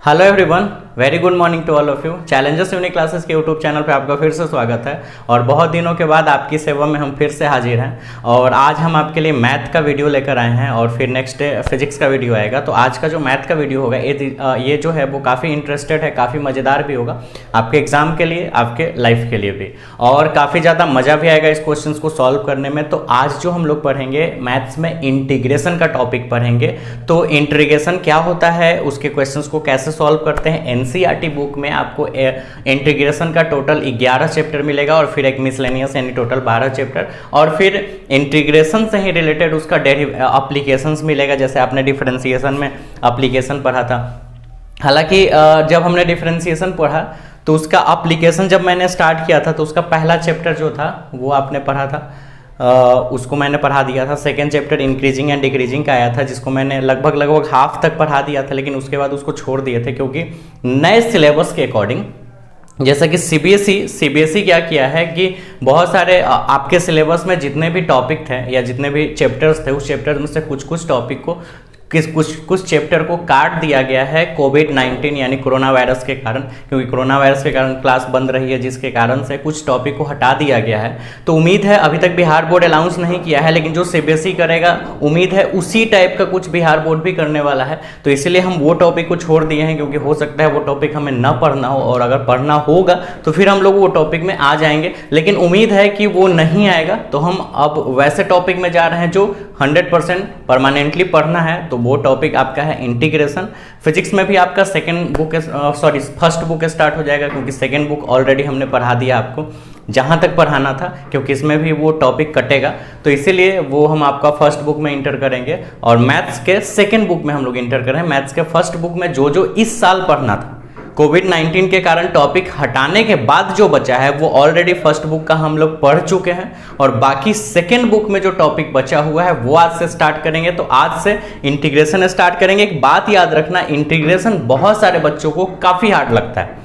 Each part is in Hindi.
Hello everyone, very good morning to all of you. Challenges unique classes के यूट्यूब चैनल पे आपका फिर से स्वागत है और बहुत दिनों के बाद आपकी सेवा में हम फिर से हाजिर हैं। और आज हम आपके लिए मैथ का वीडियो लेकर आए हैं और फिर नेक्स्ट डे फिजिक्स का वीडियो आएगा। तो आज का जो मैथ का वीडियो होगा ये जो है वो काफ़ी इंटरेस्टेड है, काफ़ी मज़ेदार भी होगा आपके एग्जाम के लिए, आपके लाइफ के लिए भी, और काफ़ी ज़्यादा मज़ा भी आएगा इस क्वेश्चन को सॉल्व करने में। तो आज जो हम लोग पढ़ेंगे मैथ्स में इंटीग्रेशन का टॉपिक पढ़ेंगे। तो इंटीग्रेशन क्या होता है, उसके क्वेश्चंस को कैसे सॉल्व करते हैं। एनसीईआरटी बुक में आपको इंटीग्रेशन का टोटल 11 चैप्टर मिलेगा और फिर एक मिसलेनियस यानी टोटल 12 चैप्टर, और फिर इंटीग्रेशन से ही रिलेटेड उसका एप्लीकेशंस मिलेगा। जैसे आपने डिफरेंशिएशन में एप्लीकेशन पढ़ा था, हालांकि जब हमने डिफरेंशिएशन पढ़ा तो उसका एप्लीकेशन जब मैंने स्टार्ट किया था तो उसका पहला चैप्टर जो था वो आपने पढ़ा था, उसको मैंने पढ़ा दिया था। Second chapter increasing and decreasing का आया था, जिसको मैंने लगभग हाफ तक पढ़ा दिया था, लेकिन उसके बाद उसको छोड़ दिए थे क्योंकि नए सिलेबस के अकॉर्डिंग, जैसा कि सीबीएसई क्या किया है कि बहुत सारे आपके सिलेबस में जितने भी टॉपिक थे या जितने भी चैप्टर्स थे, उस चैप्टर में से कुछ टॉपिक को कुछ चैप्टर को काट दिया गया है कोविड-19 यानी कोरोना वायरस के कारण, क्योंकि कोरोना वायरस के कारण क्लास बंद रही है, जिसके कारण से कुछ टॉपिक को हटा दिया गया है। तो उम्मीद है, अभी तक बिहार बोर्ड अनाउंस नहीं किया है, लेकिन जो सीबीएसई करेगा उम्मीद है उसी टाइप का कुछ बिहार बोर्ड भी करने वाला है। तो इसलिए हम वो टॉपिक को छोड़ दिए हैं, क्योंकि हो सकता है वो टॉपिक हमें न पढ़ना हो, और अगर पढ़ना होगा तो फिर हम लोग वो टॉपिक में आ जाएंगे, लेकिन उम्मीद है कि वो नहीं आएगा। तो हम अब वैसे टॉपिक में जा रहे हैं जो 100% परमानेंटली पढ़ना है। तो वो टॉपिक आपका है इंटीग्रेशन। फिजिक्स में भी आपका फर्स्ट बुक स्टार्ट हो जाएगा, क्योंकि सेकंड बुक ऑलरेडी हमने पढ़ा दिया आपको जहां तक पढ़ाना था, क्योंकि इसमें भी वो टॉपिक कटेगा, तो इसीलिए वो हम आपका फर्स्ट बुक में इंटर करेंगे। और मैथ्स के सेकंड बुक में हम लोग इंटर करें। मैथ्स के फर्स्ट बुक में जो इस साल पढ़ना था, कोविड-19 के कारण टॉपिक हटाने के बाद जो बचा है वो ऑलरेडी फर्स्ट बुक का हम लोग पढ़ चुके हैं, और बाकी सेकेंड बुक में जो टॉपिक बचा हुआ है वो आज से स्टार्ट करेंगे। तो आज से इंटीग्रेशन स्टार्ट करेंगे। एक बात याद रखना, इंटीग्रेशन बहुत सारे बच्चों को काफ़ी हार्ड लगता है,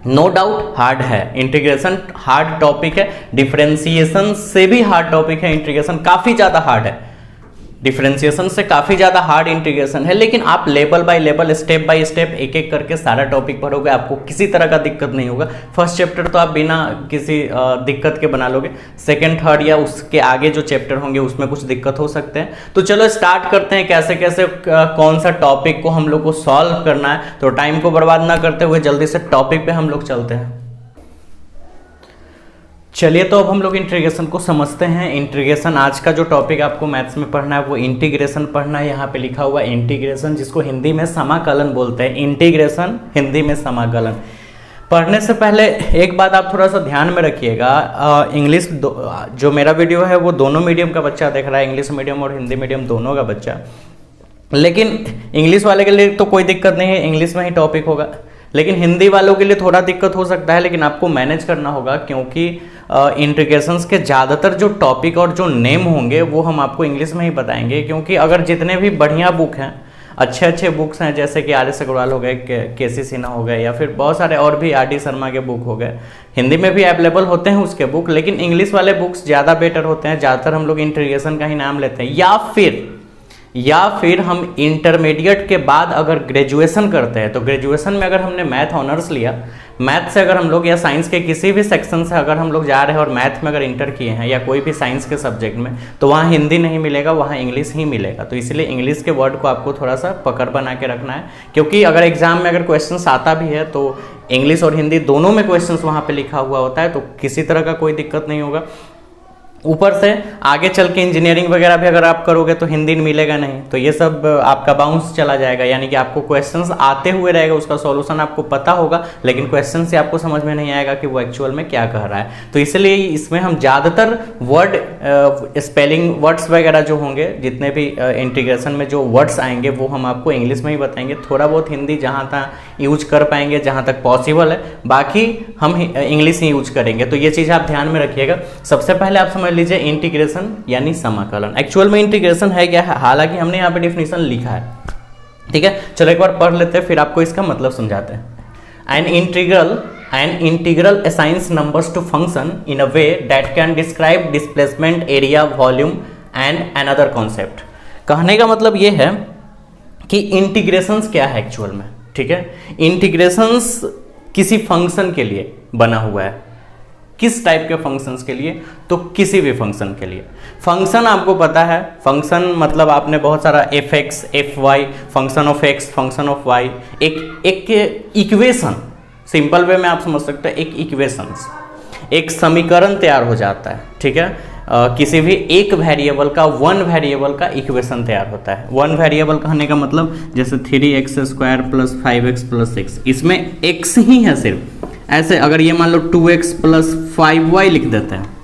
नो डाउट हार्ड है। इंटीग्रेशन हार्ड टॉपिक है, डिफरेंशिएशन से भी हार्ड टॉपिक है। इंटीग्रेशन काफ़ी ज़्यादा हार्ड है, डिफरेंशिएशन से काफ़ी ज़्यादा हार्ड इंटीग्रेशन है, लेकिन आप level by level, step by step, एक एक करके सारा टॉपिक पढ़ोगे, आपको किसी तरह का दिक्कत नहीं होगा। फर्स्ट चैप्टर तो आप बिना किसी दिक्कत के बना लोगे, सेकंड, थर्ड या उसके आगे जो चैप्टर होंगे उसमें कुछ दिक्कत हो सकते हैं। तो चलो स्टार्ट करते हैं, कैसे कैसे कौन सा टॉपिक को हम लोग को सॉल्व करना है। तो टाइम को बर्बाद ना करते हुए जल्दी से टॉपिक पे हम लोग चलते हैं। चलिए, तो अब हम लोग इंटीग्रेशन को समझते हैं। इंटीग्रेशन, आज का जो टॉपिक आपको मैथ्स में पढ़ना है वो इंटीग्रेशन पढ़ना है। यहाँ पे लिखा हुआ है इंटीग्रेशन, जिसको हिंदी में समाकलन बोलते हैं। इंटीग्रेशन हिंदी में समाकलन। पढ़ने से पहले एक बात आप थोड़ा सा ध्यान में रखिएगा, इंग्लिश जो मेरा वीडियो है वो दोनों मीडियम का बच्चा देख रहा है, इंग्लिश मीडियम और हिंदी मीडियम दोनों का बच्चा। लेकिन इंग्लिश वाले के लिए तो कोई दिक्कत नहीं है, इंग्लिश में ही टॉपिक होगा, लेकिन हिंदी वालों के लिए थोड़ा दिक्कत हो सकता है, लेकिन आपको मैनेज करना होगा, क्योंकि इंटीग्रेशंस के ज़्यादातर जो टॉपिक और जो नेम होंगे वो हम आपको इंग्लिश में ही बताएंगे। क्योंकि अगर जितने भी बढ़िया बुक हैं, अच्छे बुक्स हैं, जैसे कि आर एस अग्रवाल हो गए, केसी सिन्हा हो गए, या फिर बहुत सारे और भी आर डी शर्मा के बुक हो गए, हिंदी में भी अवेलेबल होते हैं उसके बुक, लेकिन इंग्लिश वाले बुक्स ज़्यादा बेटर होते हैं। ज़्यादातर हम लोग इंटीग्रेशन का ही नाम लेते हैं, या फिर हम इंटरमीडिएट के बाद अगर ग्रेजुएशन करते हैं, तो ग्रेजुएशन में अगर हमने मैथ ऑनर्स लिया, मैथ से अगर हम लोग या साइंस के किसी भी सेक्शन से अगर हम लोग जा रहे हैं और मैथ में अगर इंटर किए हैं या कोई भी साइंस के सब्जेक्ट में, तो वहाँ हिंदी नहीं मिलेगा, वहाँ इंग्लिश ही मिलेगा। तो इसलिए इंग्लिश के वर्ड को आपको थोड़ा सा पकड़ बना के रखना है, क्योंकि अगर एग्जाम में अगर क्वेश्चन आता भी है तो इंग्लिश और हिंदी दोनों में क्वेश्चन वहाँ पर लिखा हुआ होता है, तो किसी तरह का कोई दिक्कत नहीं होगा। ऊपर से आगे चल के इंजीनियरिंग वगैरह भी अगर आप करोगे तो हिंदी मिलेगा नहीं, तो ये सब आपका बाउंस चला जाएगा, यानी कि आपको क्वेश्चंस आते हुए रहेगा, उसका सॉल्यूशन आपको पता होगा, लेकिन क्वेश्चन से आपको समझ में नहीं आएगा कि वो एक्चुअल में क्या कह रहा है। तो इसलिए इसमें हम ज़्यादातर वर्ड स्पेलिंग वर्ड्स वगैरह जो होंगे, जितने भी इंटीग्रेशन में जो वर्ड्स आएंगे वो हम आपको इंग्लिश में ही बताएंगे। थोड़ा बहुत हिंदी जहाँ तक यूज कर पाएंगे, जहाँ तक पॉसिबल है, बाकी हम इंग्लिश ही यूज करेंगे। तो ये चीज़ आप ध्यान में रखिएगा। सबसे पहले आप समझ लीजिए इंटीग्रेशन यानी समाकलन। एक्चुअल में इंटीग्रेशन है क्या है, हालांकि हमने यहाँ पे डिफिनीशन लिखा है, ठीक है। चलो एक बार पढ़ लेते हैं, फिर आपको इसका मतलब समझाते हैं। An integral assigns numbers to function in a way that can describe displacement, area, volume and another concept. कहने का मतलब ये है कि इंटीग्रेशंस क्या है एक्चुअल में, ठीक है। इंटीग्रेशंस किसी फंक्शन के लिए बना हुआ है। किस टाइप के फंक्शंस के लिए? तो किसी भी फंक्शन के लिए। फंक्शन आपको पता है, फंक्शन मतलब आपने बहुत सारा f x, F Y, function of x, function of y, एक इक्वेशन, सिंपल वे में आप समझ सकते हैं, एक इक्वेशंस, एक समीकरण तैयार हो जाता है, ठीक है। किसी भी एक वेरिएबल का, वन वेरिएबल का इक्वेशन तैयार होता है। वन वेरिएबल कहने का मतलब जैसे 3x² + 5x + 6, इसमें x ही है सिर्फ। ऐसे अगर ये मान लो 2x + 5y लिख देते हैं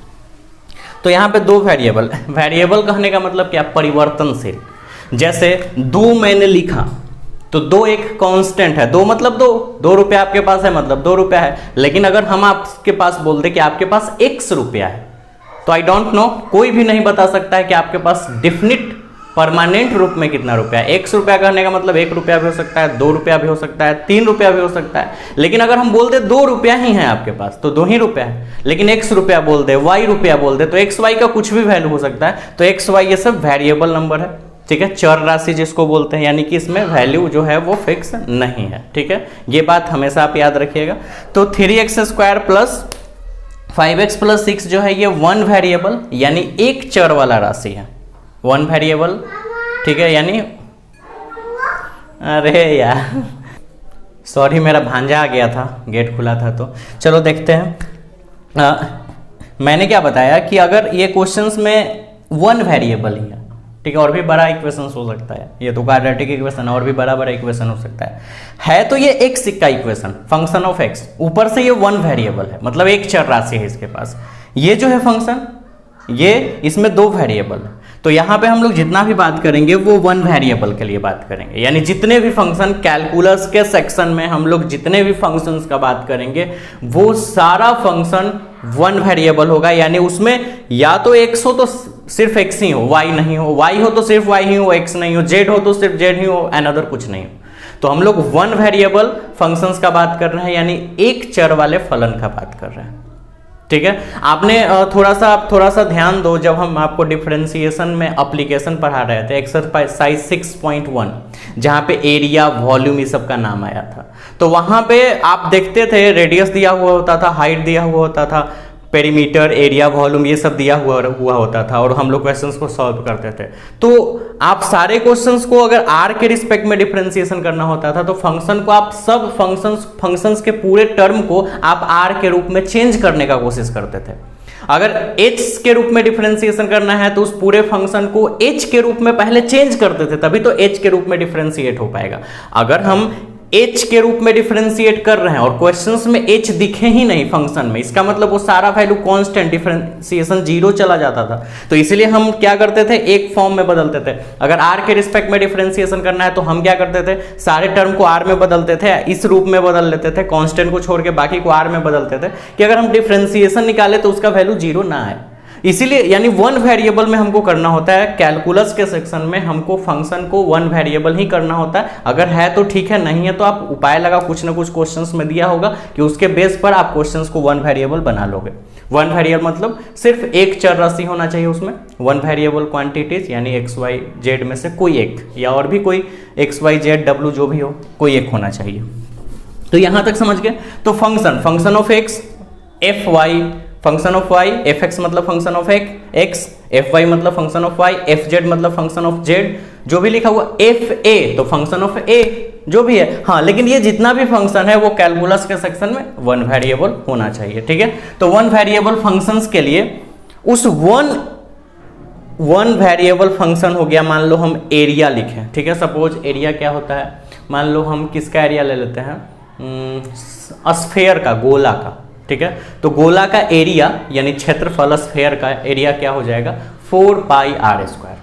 तो यहाँ पे दो वेरिएबल, वेरिएबल कहने का मतलब क्या? परिवर्तनशील। जैसे 2 मैंने लिखा तो 2 एक कांस्टेंट है, 2 मतलब 2 रुपया आपके पास है मतलब 2 रुपया है। लेकिन अगर हम आपके पास बोलते कि आपके पास x रुपया है तो आई डोंट नो, कोई भी नहीं बता सकता है कि आपके पास डेफिनिट परमानेंट रूप में कितना रुपया है। 1 रुपया कहने का मतलब 1 रुपया भी हो सकता है, 2 रुपया भी हो सकता है, 3 रुपया भी हो सकता है। लेकिन अगर हम बोल दे 2 रुपया ही है आपके पास तो 2 ही रुपया है। लेकिन x रुपया बोल दे, y रुपया बोल दे तो x y का कुछ भी वैल्यू हो सकता है। तो x y ये सब वेरिएबल नंबर है, ठीक है, चर राशि जिसको बोलते हैं, यानी कि इसमें वैल्यू जो है वो फिक्स नहीं है, ठीक है। ये बात हमेशा आप याद रखिएगा। तो 3x² + 5x + 6 जो है ये वन वेरिएबल यानी एक चर वाला राशि है, वन वेरिएबल, ठीक है। यानी अरे यार सॉरी, मेरा भांजा आ गया था, गेट खुला था। तो चलो देखते हैं। मैंने क्या बताया कि अगर ये क्वेश्चंस में वन वेरिएबल ही है, ठीक है, और भी बड़ा इक्वेशन हो सकता है, ये तो क्वाड्रेटिक इक्वेशन और भी बड़ा बड़ा इक्वेशन हो सकता है तो ये एक्स का इक्वेशन, फंक्शन ऑफ एक्स, ऊपर से ये वन वेरिएबल है मतलब एक चर राशि है इसके पास। ये जो है फंक्शन, ये इसमें दो वेरिएबल है। तो यहाँ पे हम लोग जितना भी बात करेंगे वो वन वेरिएबल के लिए बात करेंगे, यानी जितने भी फंक्शन कैलकुलस के सेक्शन में हम लोग जितने भी फंक्शंस का बात करेंगे वो सारा फंक्शन वन वेरिएबल होगा। यानी उसमें या तो x हो तो सिर्फ x ही हो, y नहीं हो, y हो तो सिर्फ y ही हो, x नहीं हो, z हो तो सिर्फ z ही हो, अनदर कुछ नहीं हो। तो हम लोग वन वेरिएबल फंक्शंस का बात कर रहे हैं, यानी एक चर वाले फलन का बात कर रहे हैं, ठीक है। आपने थोड़ा सा ध्यान दो, जब हम आपको डिफरेंशिएशन में एप्लीकेशन पढ़ा रहे थे, एक्सरसाइज 6.1, जहां पे एरिया, वॉल्यूम ये सब का नाम आया था, तो वहां पे आप देखते थे रेडियस दिया हुआ होता था, हाइट दिया हुआ होता था, पेरीमीटर, एरिया, वॉल्यूम ये सब दिया हुआ होता था, और हम लोग क्वेश्चंस को सॉल्व करते थे। तो आप सारे क्वेश्चंस को अगर आर के रिस्पेक्ट में डिफरेंशिएशन करना होता था तो फंक्शन को आप सब फंक्शंस के पूरे टर्म को आप आर के रूप में चेंज करने का कोशिश करते थे। अगर h के रूप में डिफरेंशिएशन करना है तो उस पूरे फंक्शन को h के रूप में पहले चेंज करते थे, तभी तो h के रूप में डिफरेंशिएट हो पाएगा। अगर हम h के रूप में डिफरेंशिएट कर रहे हैं और क्वेश्चंस में h दिखे ही नहीं फंक्शन में, इसका मतलब वो सारा वैल्यू कांस्टेंट, डिफरेंशिएशन 0 चला जाता था। तो इसीलिए हम क्या करते थे, एक फॉर्म में बदलते थे। अगर r के रिस्पेक्ट में डिफरेंशिएशन करना है तो हम क्या करते थे, सारे टर्म को r में बदलते थे, इस रूप में बदल लेते थे, कांस्टेंट को छोड़ के बाकी को r में बदलते थे कि अगर हम डिफरेंशिएशन निकाले तो उसका वैल्यू 0 ना आए। इसीलिए यानी वन वेरिएबल में हमको करना होता है, कैलकुलस के सेक्शन में हमको फंक्शन को वन वेरिएबल ही करना होता है। अगर है तो ठीक है, नहीं है तो आप उपाय लगा, कुछ ना कुछ क्वेश्चंस में दिया होगा कि उसके बेस पर आप क्वेश्चंस को वन वेरिएबल बना लोगे। वन वेरिएबल मतलब सिर्फ एक चर राशि होना चाहिए उसमें, वन वेरिएबल क्वांटिटीज यानी एक्स वाई जेड में से कोई एक, या और भी कोई एक्स वाई जेड डब्ल्यू जो भी हो, कोई एक होना चाहिए। तो यहां तक समझ गए। तो function of X, F Y, function of y, F X मतलब function of X, F Y मतलब function of y, F Z मतलब फंक्शन ऑफ जेड, जो भी लिखा हुआ एफ ए तो फंक्शन ऑफ ए जो भी है। हाँ, लेकिन ये जितना भी फंक्शन है वो कैलकुलस के सेक्शन में वन वेरिएबल होना चाहिए, ठीक है। तो वन वेरिएबल फंक्शंस के लिए उस वन वेरिएबल फंक्शन हो गया, मान लो हम एरिया लिखें, ठीक है। सपोज एरिया क्या होता है, मान लो हम किसका एरिया ले लेते हैं, स्फेयर का, गोला का, ठीक है। तो गोला का एरिया यानी क्षेत्रफल स्फेयर का एरिया क्या हो जाएगा, 4πr²,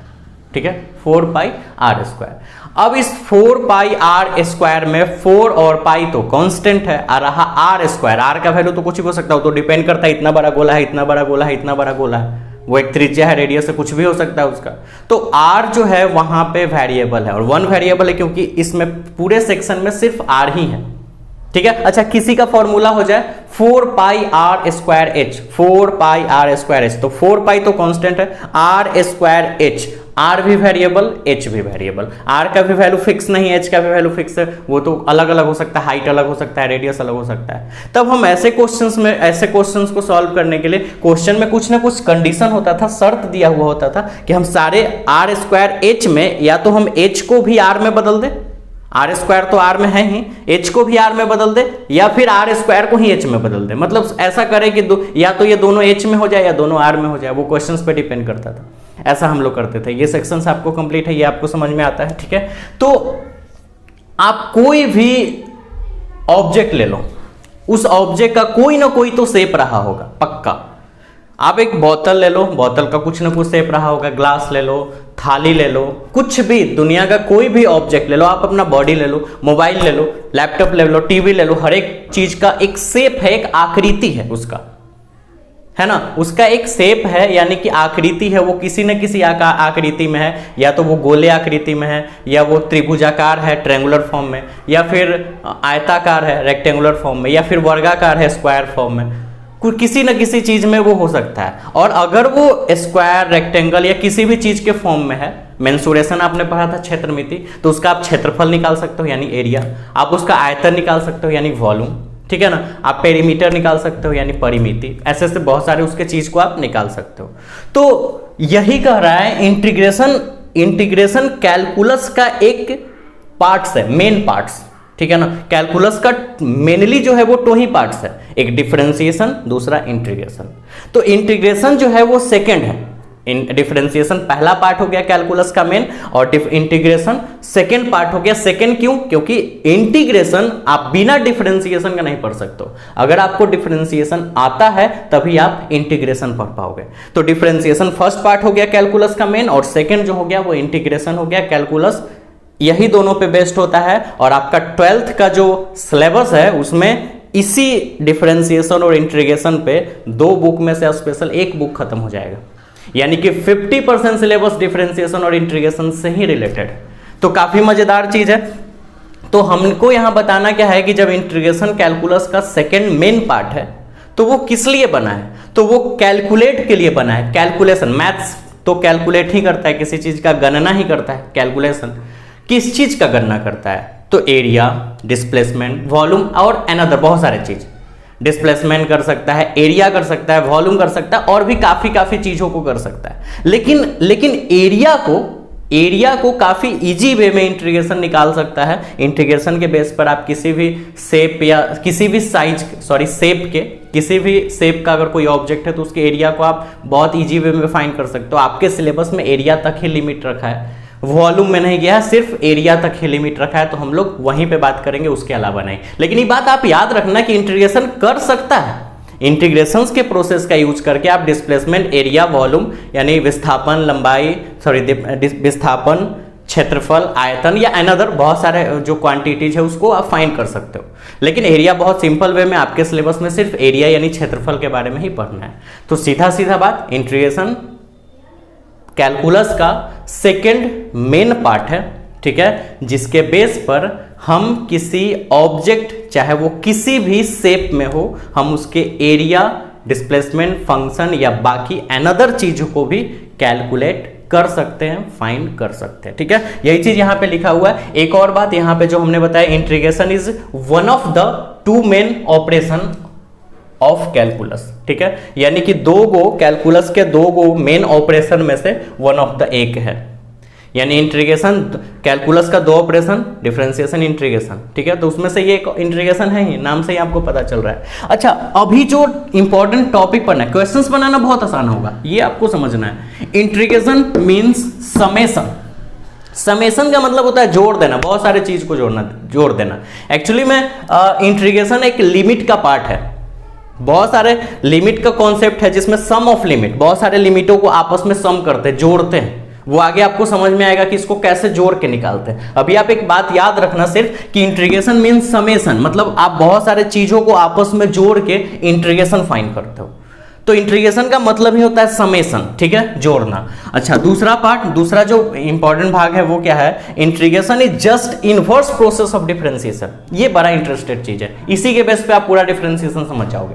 ठीक है, 4πr²। अब इस 4πr² में 4 और पाई तो कांस्टेंट है, आ रहा r², r का वैल्यू तो कुछ भी हो सकता है, तो डिपेंड करता है इतना बड़ा गोला है, इतना बड़ा गोला है, इतना बड़ा गोला है, वो एक त्रिज्या है, रेडियस से कुछ भी हो सकता है उसका। तो r जो है वहां पे वेरिएबल है, और वन वेरिएबल है क्योंकि इसमें पूरे सेक्शन में सिर्फ r ही है, ठीक है। अच्छा, किसी का फॉर्मूला हो जाए 4 pi R square H, 4 pi R square H, तो 4 पाई तो कांस्टेंट है, आर स्क्वायर एच, आर भी वेरिएबल, एच भी वेरिएबल, आर का भी वैल्यू फिक्स नहीं, एच का भी वैल्यू फिक्स है, वो तो अलग अलग हो सकता है, हाइट अलग हो सकता है, रेडियस अलग हो सकता है। तब हम ऐसे क्वेश्चंस को सॉल्व करने के लिए क्वेश्चन में कुछ ना कुछ कंडीशन होता था, शर्त दिया हुआ होता था कि हम सारे आर स्क्वायर एच में या तो हम एच को भी आर में बदल दें, आर स्क्वायर तो आर में है ही, एच को भी आर में बदल दे, या फिर आर स्क्वायर को ही एच में बदल दे। मतलब ऐसा करें कि या तो ये दोनों एच में हो जाए या दोनों आर में हो जाए, वो क्वेश्चंस पे डिपेंड करता था। ऐसा हम लोग करते थे। ये सेक्शंस आपको कंप्लीट है, ये आपको समझ में आता है, ठीक है। तो आप कोई भी ऑब्जेक्ट ले लो, उस ऑब्जेक्ट का कोई ना कोई तो शेप रहा होगा पक्का। आप एक बोतल ले लो, बोतल का कुछ ना कुछ शेप रहा होगा, ग्लास ले लो, थाली ले लो, कुछ भी दुनिया का कोई भी ऑब्जेक्ट ले लो, आप अपना बॉडी ले लो, मोबाइल ले लो, लैपटॉप ले लो, टीवी ले लो, हर एक चीज का एक शेप है, एक आकृति है उसका, है ना, उसका एक शेप है, यानी कि आकृति है, वो किसी न किसी आकृति में है, या तो वो गोले आकृति में है, या वो त्रिभुजाकार है ट्रायंगुलर फॉर्म में, या फिर आयताकार है रेक्टेंगुलर फॉर्म में, या फिर वर्गाकार है स्क्वायर फॉर्म में, किसी न किसी चीज में वो हो सकता है। और अगर वो स्क्वायर, रेक्टेंगल या किसी भी चीज के फॉर्म में है, मेंसुरेशन आपने पढ़ा था क्षेत्रमिति, तो उसका आप क्षेत्रफल निकाल सकते हो यानी एरिया, आप उसका आयतन निकाल सकते हो यानी वॉल्यूम, ठीक है ना, आप पेरीमीटर निकाल सकते हो यानी परिमिति, ऐसे ऐसे बहुत सारे उसके चीज को आप निकाल सकते हो। तो यही कह रहा है इंटीग्रेशन कैलकुलस का एक पार्ट्स है, मेन पार्ट्स, ठीक है ना। कैलकुलस का मेनली जो है वो 2 ही पार्ट्स है, एक डिफरेंशिएशन, दूसरा इंटीग्रेशन। तो इंटीग्रेशन जो है वो सेकंड है, डिफरेंशिएशन पहला पार्ट हो गया कैलकुलस का मेन, और इंटीग्रेशन सेकंड पार्ट हो गया। सेकंड क्यों? क्योंकि इंटीग्रेशन आप बिना डिफरेंशिएशन का नहीं पढ़ सकते हो, अगर आपको डिफरेंशिएशन आता है तभी आप इंटीग्रेशन पढ़ पाओगे। तो डिफरेंशिएशन फर्स्ट पार्ट हो गया कैलकुलस का मेन, और सेकंड जो हो गया वो इंटीग्रेशन हो गया। कैलकुलस यही दोनों पे बेस्ड होता है, और आपका 12th का जो सिलेबस है उसमें इसी डिफरेंशिएशन और इंटीग्रेशन पे 2 बुक में से स्पेशल 1 बुक खत्म हो जाएगा, यानी कि 50% सिलेबस डिफरेंशिएशन और इंटीग्रेशन से ही रिलेटेड। तो काफी मजेदार चीज है। तो हमको यहां बताना क्या है कि जब इंटीग्रेशन कैलकुलस का सेकंड मेन पार्ट है तो वो किस लिए बना है? तो वो कैलकुलेट के लिए बना है। कैलकुलेशन, मैथ्स तो कैलकुलेट ही करता है, किसी चीज का गणना ही करता है। कैलकुलेशन किस चीज का गणना करता है? तो एरिया, डिस्प्लेसमेंट, वॉल्यूम और अनदर बहुत सारे चीज। डिस्प्लेसमेंट कर सकता है, एरिया कर सकता है, वॉल्यूम कर सकता है, और भी काफी चीजों को कर सकता है। लेकिन एरिया को काफी इजी वे में इंटीग्रेशन निकाल सकता है। इंटीग्रेशन के बेस पर आप किसी भी शेप या किसी भी किसी भी शेप का अगर कोई ऑब्जेक्ट है तो उसके एरिया को आप बहुत इजी वे में फाइंड कर सकते हो। आपके सिलेबस में एरिया तक ही लिमिट रखा है, वॉल्यूम में नहीं गया है, सिर्फ एरिया तक ही लिमिट रखा है, तो हम लोग वहीं पे बात करेंगे, उसके अलावा नहीं। लेकिन ये बात आप याद रखना कि इंटीग्रेशन कर सकता है। इंटीग्रेशंस के प्रोसेस का यूज करके आप डिस्प्लेसमेंट, एरिया, वॉल्यूम यानी विस्थापन, विस्थापन, क्षेत्रफल, आयतन या अनदर बहुत सारे जो क्वांटिटीज है उसको आप फाइंड कर सकते हो। लेकिन एरिया बहुत सिंपल वे में आपके सिलेबस में सिर्फ एरिया यानी क्षेत्रफल के बारे में ही पढ़ना है। तो सीधा बात, इंटीग्रेशन कैलकुलस का सेकंड मेन पार्ट है, ठीक है, जिसके बेस पर हम किसी ऑब्जेक्ट, चाहे वो किसी भी शेप में हो, हम उसके एरिया, डिस्प्लेसमेंट, फंक्शन या बाकी अनदर चीजों को भी कैलकुलेट कर सकते हैं, फाइंड कर सकते हैं, ठीक है। यही चीज यहां पे लिखा हुआ है। एक और बात यहां पे जो हमने बताया, integration is one of the 2 main operation of calculus, ठीक है, यानी कि कैलकुलस के 2 मेन ऑपरेशन में से वन ऑफ द एक है। यानी इंटीग्रेशन, कैलकुलस का 2 ऑपरेशन, डिफरेंशिएशन, इंटीग्रेशन, ठीक है, तो उसमें से ये इंटीग्रेशन है ही, नाम से ही आपको पता चल रहा है। अच्छा, अभी जो इंपॉर्टेंट टॉपिक पढ़ना है, क्वेश्चंस बनाना बहुत आसान होगा, ये आपको समझना है। Integration means summation. समेशन का मतलब होता है जोड़ देना, बहुत सारे चीज को जोड़ देना। एक्चुअली में इंटीग्रेशन एक लिमिट का पार्ट है। बहुत सारे लिमिट का कॉन्सेप्ट है जिसमें सम ऑफ लिमिट, बहुत सारे लिमिटों को आपस में सम करते हैं, जोड़ते हैं। वो आगे आपको समझ में आएगा कि इसको कैसे जोड़ के निकालते हैं। अभी आप एक बात याद रखना सिर्फ कि इंटीग्रेशन मींस समेशन, मतलब आप बहुत सारे चीजों को आपस में जोड़ के इंटीग्रेशन फाइंड करते हो। तो इंटीग्रेशन का मतलब ही होता है समेशन, ठीक है, जोड़ना। अच्छा, दूसरा पार्ट, दूसरा जो इंपॉर्टेंट भाग है वो क्या है, integration is just inverse process of differentiation. ये बड़ा इंटरेस्टेड चीज है, इसी के बेस पे आप पूरा डिफरेंशिएशन समझ जाओगे।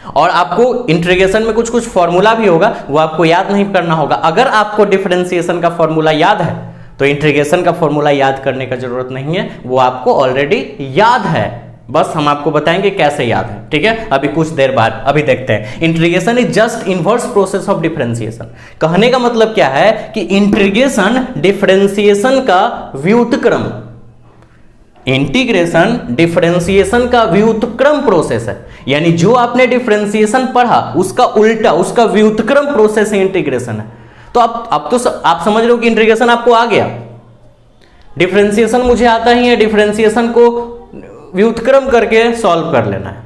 और आपको इंटीग्रेशन में कुछ कुछ फॉर्मूला भी होगा, वो आपको याद नहीं करना होगा। अगर आपको डिफरेंशिएशन का फॉर्मूला याद है तो इंटीग्रेशन का फॉर्मूला याद करने का जरूरत नहीं है, वो आपको ऑलरेडी याद है, बस हम आपको बताएंगे कैसे याद है, ठीक है। अभी कुछ देर बाद अभी देखते हैं। Integration is just inverse process of differentiation. कहने का मतलब क्या है कि इंटीग्रेशन डिफरेंशिएशन का व्युत्क्रम, इंटीग्रेशन डिफरेंशिएशन का व्युत्क्रम प्रोसेस है। यानी जो आपने डिफरेंशिएशन पढ़ा उसका उल्टा, उसका व्युत्क्रम प्रोसेस ही इंटीग्रेशन है। तो अब तो आप समझ रहे हो कि इंटीग्रेशन आपको आ गया, डिफरेंशिएशन मुझे आता ही है, डिफरेंशिएशन को व्युत्क्रम करके सॉल्व कर लेना है।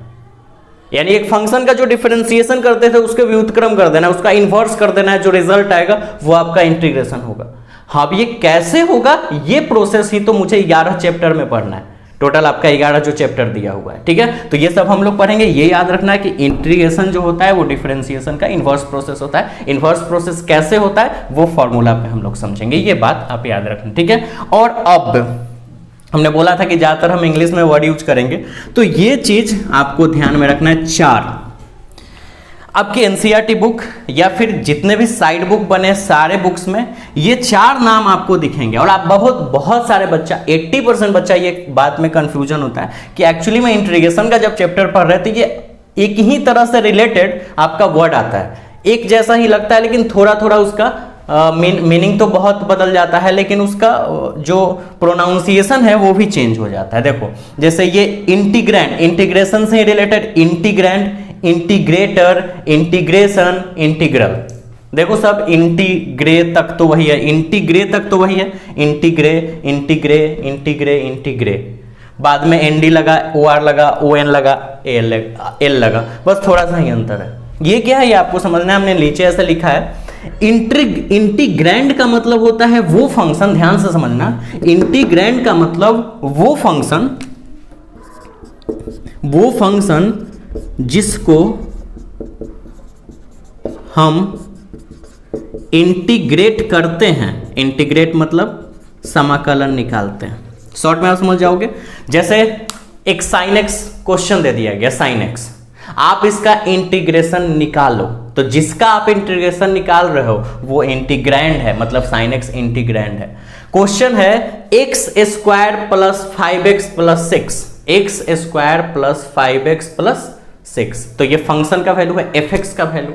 यानी एक फंक्शन का जो डिफरेंशिएशन करते थे उसके व्युत्क्रम कर देना है, उसका इन्वर्स कर देना है, जो रिजल्ट आएगा वो आपका इंटीग्रेशन होगा। हाँ, अब ये कैसे होगा, ये प्रोसेस ही तो मुझे 11 चैप्टर में पढ़ना है। टोटल आपका 11 जो चैप्टर दिया हुआ है, ठीक है। तो ये सब हम लोग पढ़ेंगे। ये याद रखना है कि इंटीग्रेशन जो होता है वो डिफरेंशिएशन का इन्वर्स प्रोसेस होता है। इन्वर्स प्रोसेस कैसे होता है वो फॉर्मूला पे हम लोग समझेंगे, ये बात आप याद रखना, ठीक है। और अब हमने बोला था कि ज्यादातर हम इंग्लिश में वर्ड यूज करेंगे, तो ये चीज आपको ध्यान में रखना है। 4 आपकी एनसीईआरटी बुक या फिर जितने भी साइड बुक बने सारे बुक्स में ये 4 नाम आपको दिखेंगे। और आप बहुत सारे बच्चा 80% बच्चा ये बात में कंफ्यूजन होता है कि एक्चुअली में इंटीग्रेशन का जब चैप्टर पढ़ रहे थे ये एक ही तरह से रिलेटेड आपका वर्ड आता है, एक जैसा ही लगता है, लेकिन थोड़ा थोड़ा उसका मीनिंग तो बहुत बदल जाता है, लेकिन उसका जो प्रोनाउंसिएशन है वो भी चेंज हो जाता है। देखो जैसे ये इंटीग्रैंड, इंटीग्रेशन से related, integrand, integrator, integration, integral, देखो सब इंटीग्रे तक तो वही है, इंटीग्रे तक तो वही है, इंटीग्रे, इंटीग्रे, इंटीग्रे, इंटीग्रे, बाद में एनडी लगा, ओआर लगा, ओएन लगा, एल लगा, बस थोड़ा सा ही अंतर है। ये क्या है ये आपको समझना है, हमने नीचे ऐसे लिखा है। इंटीग्रैंड का मतलब होता है वो फंक्शन, ध्यान से समझना, इंटीग्रैंड का मतलब वो फंक्शन जिसको हम इंटीग्रेट करते हैं। इंटीग्रेट मतलब समाकलन निकालते हैं, शॉर्ट में आप समझ जाओगे। जैसे एक साइन एक्स क्वेश्चन दे दिया गया, साइन एक्स, आप इसका इंटीग्रेशन निकालो, तो जिसका आप इंटीग्रेशन निकाल रहे हो वो इंटीग्रैंड है, मतलब साइन एक्स इंटीग्रैंड है। क्वेश्चन है x square plus 5x plus 6, x square plus 5x plus 6, तो ये फंक्शन का वैल्यू है, fx का वैल्यू।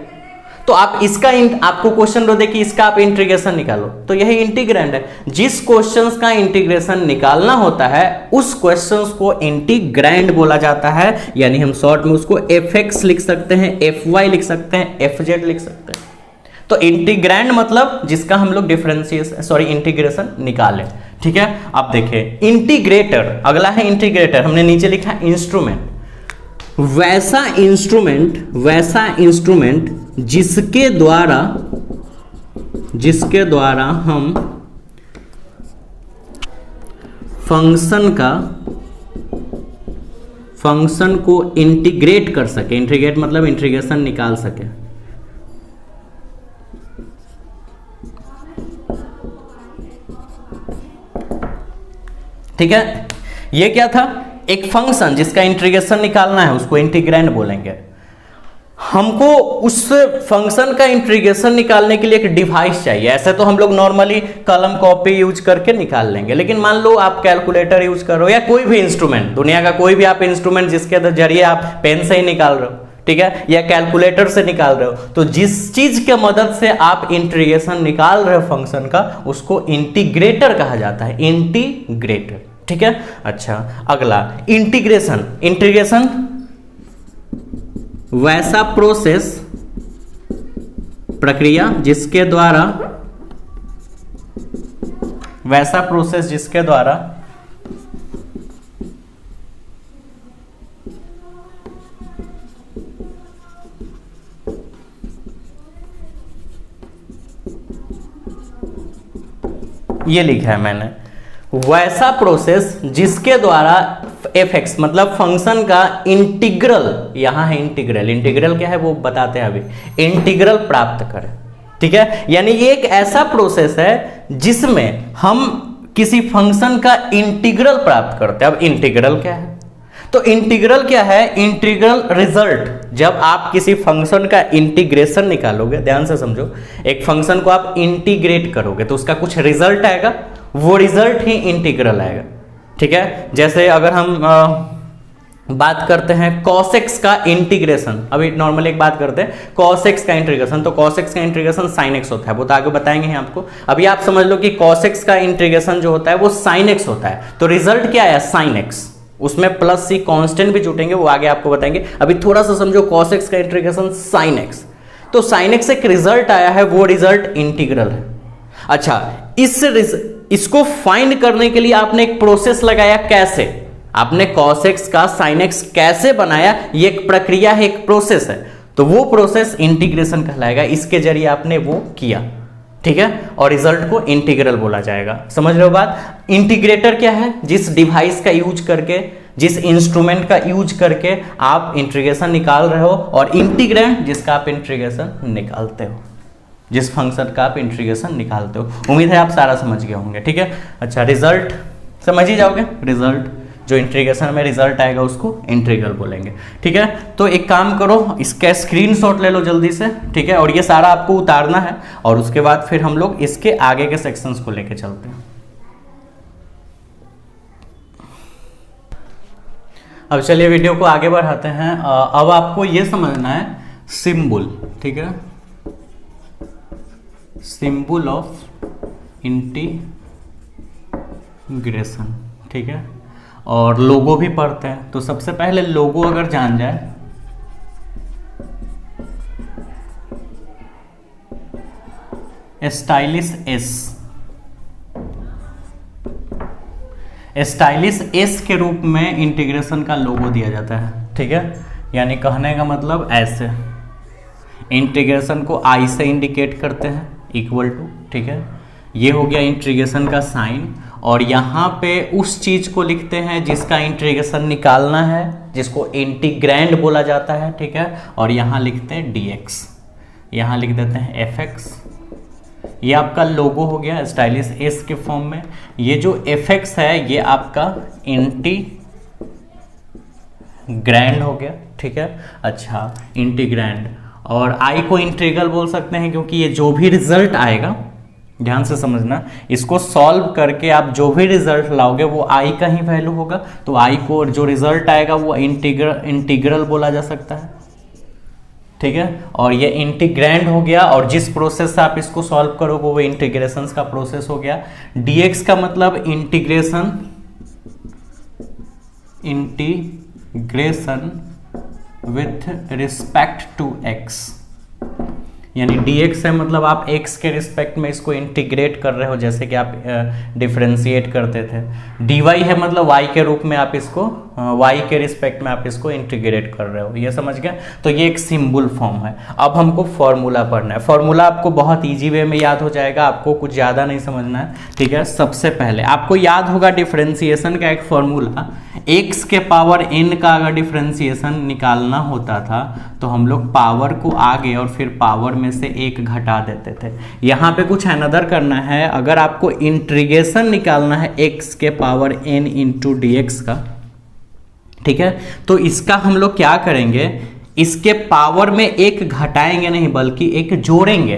तो आप इसका आपको क्वेश्चन दे कि इसका आप इंटीग्रेशन निकालो, तो यही इंटीग्रैंड है। जिस क्वेश्चंस का इंटीग्रेशन निकालना होता है उस क्वेश्चंस को इंटीग्रैंड बोला जाता है। यानी हम शॉर्ट में उसको fx लिख सकते हैं, fy लिख सकते हैं, fz लिख सकते हैं। तो इंटीग्रैंड मतलब जिसका हम लोग इंटीग्रेशन निकालें, ठीक है। अब देखिए इंटीग्रेटर, अगला है इंटीग्रेटर, हमने नीचे लिखा है इंस्ट्रूमेंट। वैसा इंस्ट्रूमेंट जिसके द्वारा हम फंक्शन को इंटीग्रेट कर सके। इंटीग्रेट मतलब इंटीग्रेशन निकाल सके। ठीक है, ये क्या था, एक फंक्शन जिसका इंटीग्रेशन निकालना है उसको इंटीग्रैंड बोलेंगे। हमको उस फंक्शन का इंटीग्रेशन निकालने के लिए एक डिवाइस चाहिए। ऐसे तो हम लोग नॉर्मली कलम कॉपी यूज करके निकाल लेंगे, लेकिन मान लो आप कैलकुलेटर यूज कर रहे हो या कोई भी इंस्ट्रूमेंट, दुनिया का कोई भी आप इंस्ट्रूमेंट जिसके जरिए आप पेन से ही निकाल रहे हो, ठीक है, या कैलकुलेटर से निकाल रहे हो, तो जिस चीज के मदद से आप इंटीग्रेशन निकाल रहे हो फंक्शन का उसको इंटीग्रेटर कहा जाता है, इंटीग्रेटर, ठीक है। अच्छा, अगला इंटीग्रेशन वैसा प्रक्रिया जिसके द्वारा ये लिखा है मैंने, वैसा प्रोसेस जिसके द्वारा एफ एक्स, मतलब फंक्शन का इंटीग्रल, यहां है इंटीग्रल, इंटीग्रल क्या है वो बताते हैं अभी, इंटीग्रल प्राप्त करें। ठीक है, यानी ये एक ऐसा प्रोसेस है जिसमें हम किसी फंक्शन का इंटीग्रल प्राप्त करते हैं। अब इंटीग्रल क्या है, तो इंटीग्रल क्या है, इंटीग्रल रिजल्ट। जब आप किसी फंक्शन का इंटीग्रेशन निकालोगे, ध्यान से समझो, एक फंक्शन को आप इंटीग्रेट करोगे तो उसका कुछ रिजल्ट आएगा, वो रिजल्ट ही इंटीग्रल आएगा। ठीक है, जैसे अगर हम बात करते हैं cos x का इंटीग्रेशन, अभी नॉर्मली एक बात करते हैं cos x का इंटीग्रेशन, तो cos x का इंटीग्रेशन sin x होता है, वो तो आगे बताएंगे हैं आपको। अभी आप समझ लो कि cos x का इंटीग्रेशन जो होता है वो sin x होता है, तो रिजल्ट क्या आया, sin x, उसमें प्लस सी कांस्टेंट भी जुटेंगे, वो आगे आपको बताएंगे। अभी थोड़ा सा समझो, cos x का इंटीग्रेशन sin x, तो sin x एक रिजल्ट आया है, वो रिजल्ट इंटीग्रल है। अच्छा, इसको फाइंड करने के लिए आपने एक प्रोसेस लगाया, कैसे, आपने cos x का sin x कैसे बनाया, ये एक प्रक्रिया है, एक प्रोसेस है, तो वो प्रोसेस इंटीग्रेशन कहलाएगा। इसके जरिए आपने वो किया, ठीक है, और रिजल्ट को इंटीग्रल बोला जाएगा। समझ रहे हो बात। इंटीग्रेटर क्या है, जिस डिवाइस का यूज करके, जिस इंस्ट्रूमेंट का यूज करके आप इंटीग्रेशन निकाल रहे हो, और इंटीग्रेंड जिसका आप इंटीग्रेशन निकालते हो, जिस फंक्शन का आप इंटीग्रेशन निकालते हो। उम्मीद है आप सारा समझ गए होंगे। ठीक है, अच्छा, रिजल्ट समझ ही जाओगे, रिजल्ट जो इंटीग्रेशन में रिजल्ट आएगा उसको इंटीग्रल बोलेंगे। ठीक है, तो एक काम करो, इसका स्क्रीनशॉट ले लो जल्दी से। ठीक है, और ये सारा आपको उतारना है, और उसके बाद फिर हम लोग इसके आगे के सेक्शंस को लेके चलते हैं। अब चलिए वीडियो को आगे बढ़ाते हैं। अब आपको ये समझना है सिंबल, ठीक है, सिंबल ऑफ इंटीग्रेशन। ठीक है, और लोगो भी पढ़ते हैं, तो सबसे पहले लोगो अगर जान जाए, स्टाइलिश एस, स्टाइलिश एस के रूप में इंटीग्रेशन का लोगो दिया जाता है। ठीक है, यानी कहने का मतलब ऐसे, इंटीग्रेशन को आई से इंडिकेट करते हैं, इक्वल टू। ठीक है, ये हो गया इंटीग्रेशन का साइन, और यहाँ पे उस चीज को लिखते हैं जिसका इंटीग्रेशन निकालना है, जिसको इंटीग्रैंड बोला जाता है। ठीक है, और यहाँ लिखते हैं dx, यहाँ लिख देते हैं fx। ये आपका लोगो हो गया स्टाइलिश एस के फॉर्म में। ये जो fx है ये आपका इंटीग्रैंड हो गया। ठीक है, अच्छा, इंटीग्रैंड, और i को इंटीग्रल बोल सकते हैं, क्योंकि ये जो भी रिजल्ट आएगा, ध्यान से समझना, इसको सॉल्व करके आप जो भी रिजल्ट लाओगे वो i का ही वैल्यू होगा, तो i को जो रिजल्ट आएगा वो इंटीग्रल बोला जा सकता है। ठीक है, और ये इंटीग्रैंड हो गया, और जिस प्रोसेस से आप इसको सॉल्व करोगे वो इंटीग्रेशन का प्रोसेस हो गया। dx का मतलब integration with respect to x, यानी dx है मतलब आप x के रिस्पेक्ट में इसको इंटीग्रेट कर रहे हो, जैसे कि आप डिफरेंशिएट करते थे। dy है मतलब y के रूप में आप इसको y के रिस्पेक्ट में आप इसको इंटीग्रेट कर रहे हो, ये समझ गए। तो ये एक सिंबल फॉर्म है। अब हमको फॉर्मूला पढ़ना है। फॉर्मूला आपको बहुत ईजी वे में याद हो जाएगा, आपको कुछ ज़्यादा नहीं समझना है। ठीक है, सबसे पहले आपको याद होगा डिफरेंशिएशन का एक फॉर्मूला, x के पावर n का अगर डिफरेंशिएशन निकालना होता था तो हम लोग पावर को आगे और फिर पावर में से एक घटा देते थे। यहाँ पे कुछ अनदर करना है, अगर आपको इंटीग्रेशन निकालना है x के पावर n इंटू dx का, ठीक है, तो इसका हम लोग क्या करेंगे, इसके पावर में एक घटाएंगे नहीं बल्कि एक जोड़ेंगे।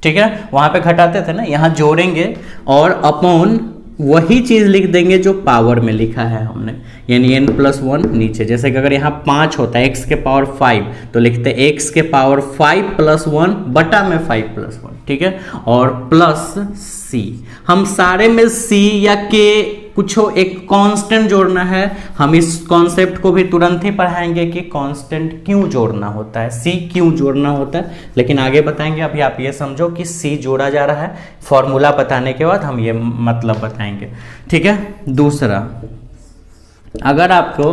ठीक है, वहां पे घटाते थे ना, यहाँ जोड़ेंगे और अपॉन वही चीज लिख देंगे जो पावर में लिखा है हमने, यानी n+1 नीचे। जैसे कि अगर यहाँ 5 होता है x के पावर 5 तो लिखते हैं x के पावर 5+1 बटा में 5+1। ठीक है, और प्लस c, हम सारे में c या k कुछ एक कांस्टेंट जोड़ना है। हम इस कॉन्सेप्ट को भी तुरंत ही पढ़ाएंगे कि कांस्टेंट क्यों जोड़ना होता है, c क्यों जोड़ना होता है, लेकिन आगे बताएंगे। अभी आप ये समझो कि c जोड़ा जा रहा है, फॉर्मूला बताने के बाद हम ये मतलब बताएंगे। ठीक है, दूसरा, अगर आपको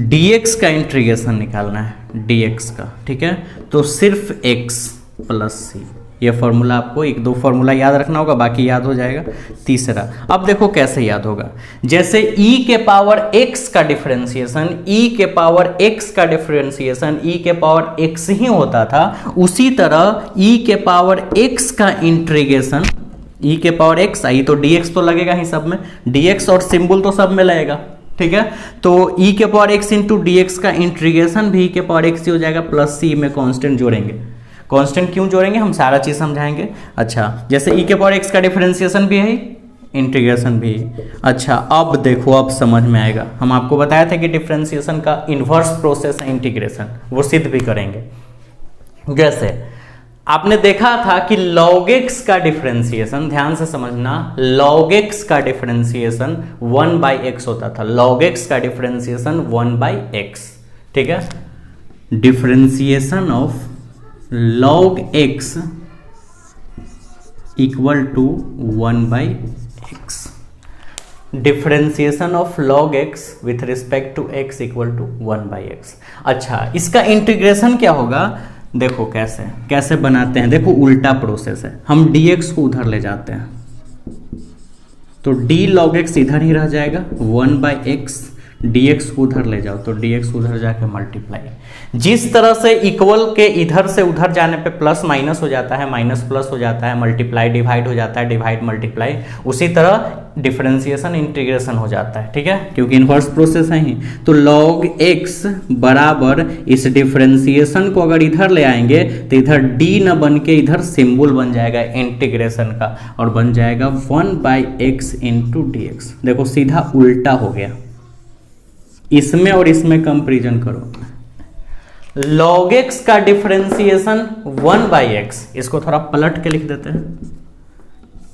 dx का इंटीग्रेशन निकालना है, dx का, ठीक है, तो सिर्फ x प्लस c, ये फॉर्मूला आपको एक दो फॉर्मूला याद रखना होगा, बाकी याद हो जाएगा। तीसरा, अब देखो कैसे याद होगा। जैसे e के पावर x का डिफरेंशिएशन, e के पावर x का डिफरेंशिएशन e के पावर x ही होता था, उसी तरह e के पावर x का इंटीग्रेशन, e के पावर x आई तो dx तो लगेगा ही सब में, dx और सिंबल तो सब में लगेगा, ठीक है। तो e के power x into D x का इंटीग्रेशन भी e के पावर x ही हो जाएगा, प्लस c में कांस्टेंट जोड़ेंगे। कांस्टेंट क्यों जोड़ेंगे, हम सारा चीज समझाएंगे। अच्छा, जैसे e के पावर x का डिफरेंशिएशन भी है, इंटीग्रेशन भी। अच्छा, अब देखो, अब समझ में आएगा। हम आपको बताया था कि डिफरेंशिएशन का इन्वर्स प्रोसेस है इंटीग्रेशन, वो सिद्ध भी करेंगे। जैसे आपने देखा था कि log x का डिफरेंशिएशन, ध्यान से समझना, log x का डिफरेंशिएशन 1/x होता था। log x का डिफरेंशिएशन 1/x, ठीक है। Differentiation of log x equal to 1/x। Differentiation of log x with respect to x equal to 1/x। अच्छा, इसका इंटीग्रेशन क्या होगा, देखो कैसे कैसे बनाते हैं। देखो उल्टा प्रोसेस है, हम dx को उधर ले जाते हैं तो d log x इधर ही रह जाएगा, 1/x। dx को उधर ले जाओ तो dx उधर जाके मल्टीप्लाई। जिस तरह से इक्वल के इधर से उधर जाने पे प्लस माइनस हो जाता है, माइनस प्लस हो जाता है, मल्टीप्लाई डिवाइड हो जाता है, डिवाइड मल्टीप्लाई, उसी तरह डिफरेंशिएशन इंटीग्रेशन हो जाता है, ठीक है, क्योंकि इन्वर्स प्रोसेस है ही। तो log x बराबर इस डिफरेंशिएशन को अगर इधर ले आएंगे तो इधर d न बन के इधर सिंबल बन जाएगा इंटीग्रेशन का, और बन जाएगा 1/x इंटू डी एक्स। देखो सीधा उल्टा हो गया, इसमें और इसमें कंपैरिजन करो। log x का डिफरेंशिएशन 1/x, इसको थोड़ा पलट के लिख देते हैं,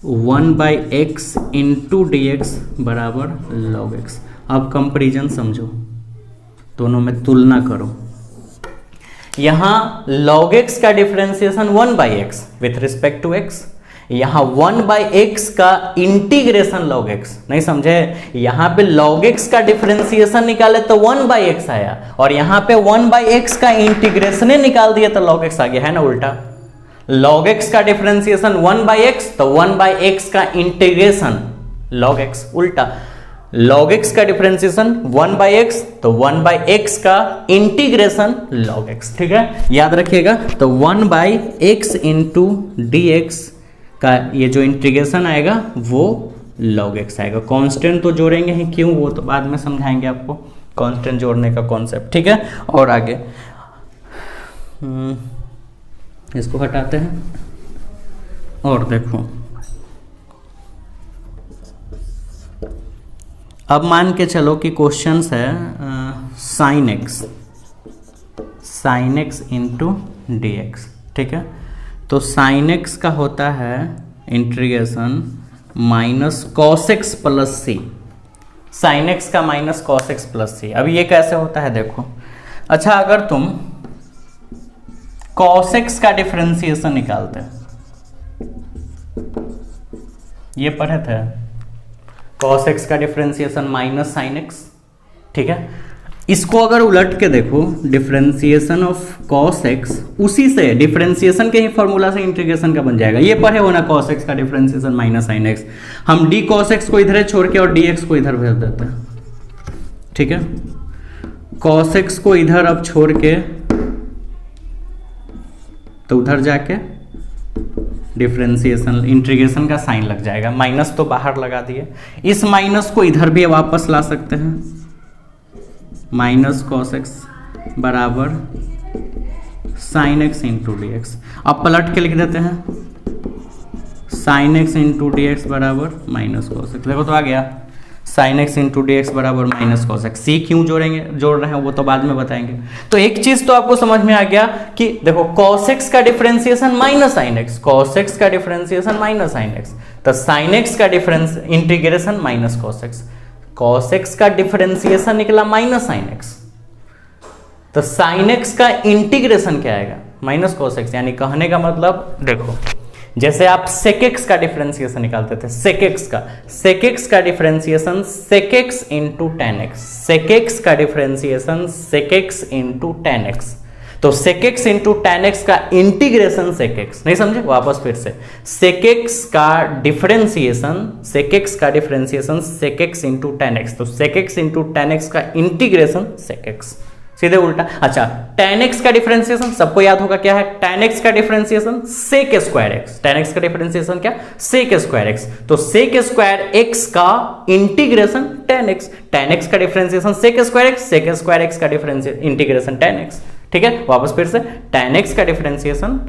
1/x इंटू डी एक्स बराबर log x। अब कंपैरिजन समझो, दोनों में तुलना करो। यहां log x का differentiation 1/x with respect to x, यहां 1/x का इंटीग्रेशन log x। नहीं समझे, यहां पे log x का डिफरेंशिएशन निकाले तो 1/x आया, और यहां पे 1/x का इंटीग्रेशन निकाल दिया तो log x आ गया, है ना उल्टा। log x का डिफरेंशिएशन 1/x तो 1/x का इंटीग्रेशन log x, उल्टा। log x का डिफरेंशिएशन 1/x तो 1/x का इंटीग्रेशन log x, ठीक है, याद रखिएगा। तो 1/x इंटू डी एक्स का ये जो इंटीग्रेशन आएगा वो log x आएगा। कांस्टेंट तो जोड़ेंगे ही, क्यों, वो तो बाद में समझाएंगे आपको कांस्टेंट जोड़ने का कॉन्सेप्ट, ठीक है। और आगे इसको हटाते हैं और देखो, अब मान के चलो कि क्वेश्चन है sin x into D x, ठीक है। तो sin x का होता है integration minus cos x plus C, sin x का minus cos x plus C. अब ये कैसे होता है देखो। अच्छा, अगर तुम cos x का डिफरेंशिएशन निकालते हैं, ये पढ़े थे, cos x का डिफरेंशिएशन माइनस sin x, ठीक है। इसको अगर उलट के देखो, डिफरेंशिएशन ऑफ cos x, उसी से डिफरेंशिएशन के ही फॉर्मूला से इंटीग्रेशन का बन जाएगा। ये पढ़े हो ना, cos x का डिफरेंशिएशन माइनस sin x। हम d cos x को इधर छोड़ के और dx को इधर भेज देते हैं, ठीक है। cos x को इधर अब छोड़ के तो उधर जाके डिफरेंशिएशन इंटीग्रेशन का साइन लग जाएगा, माइनस तो बाहर लगा दिए। इस माइनस को इधर भी वापस ला सकते हैं, माइनस cos x बराबर sin x into D x. अब पलट के लिख देते हैं, sin x into D x बराबर माइनस cos x। देखो तो आ गया, sin x into D x बराबर माइनस cos x। सी क्यों जोड़ रहे हैं वो तो बाद में बताएंगे। तो एक चीज तो आपको समझ में आ गया कि देखो cos x का differentiation minus sin x, cos x का डिफरेंशिएशन माइनस sin x, तो sin x का difference integration minus cos x, cos x का डिफरेंशिएशन निकला माइनस sin x, तो sin x का इंटीग्रेशन क्या आएगा, माइनस cos x। यानी कहने का मतलब देखो, जैसे आप sec x का डिफरेंशिएशन निकालते थे, sec x का differentiation sec x into tan x, sec x का differentiation sec x into tan x। तो sec x into tan x का इंटीग्रेशन sec x, नहीं समझे, वापस फिर से sec x का differentiation sec x into tan x, तो sec x into tan x का इंटीग्रेशन sec x, सीधे उल्टा। अच्छा, tan x का डिफरेंशिएशन सबको याद होगा क्या है, tan x का differentiation sec square x, tan x का डिफरेंशिएशन क्या, sec स्क्वायर x, तो sec स्क्वायर x का इंटीग्रेशन tan x का डिफरेंशिएशन sec स्क्वायर x का डिफरेंशिएशन इंटीग्रेशन tan x, ठीक है। वापस फिर से tan x का डिफरेंशिएशन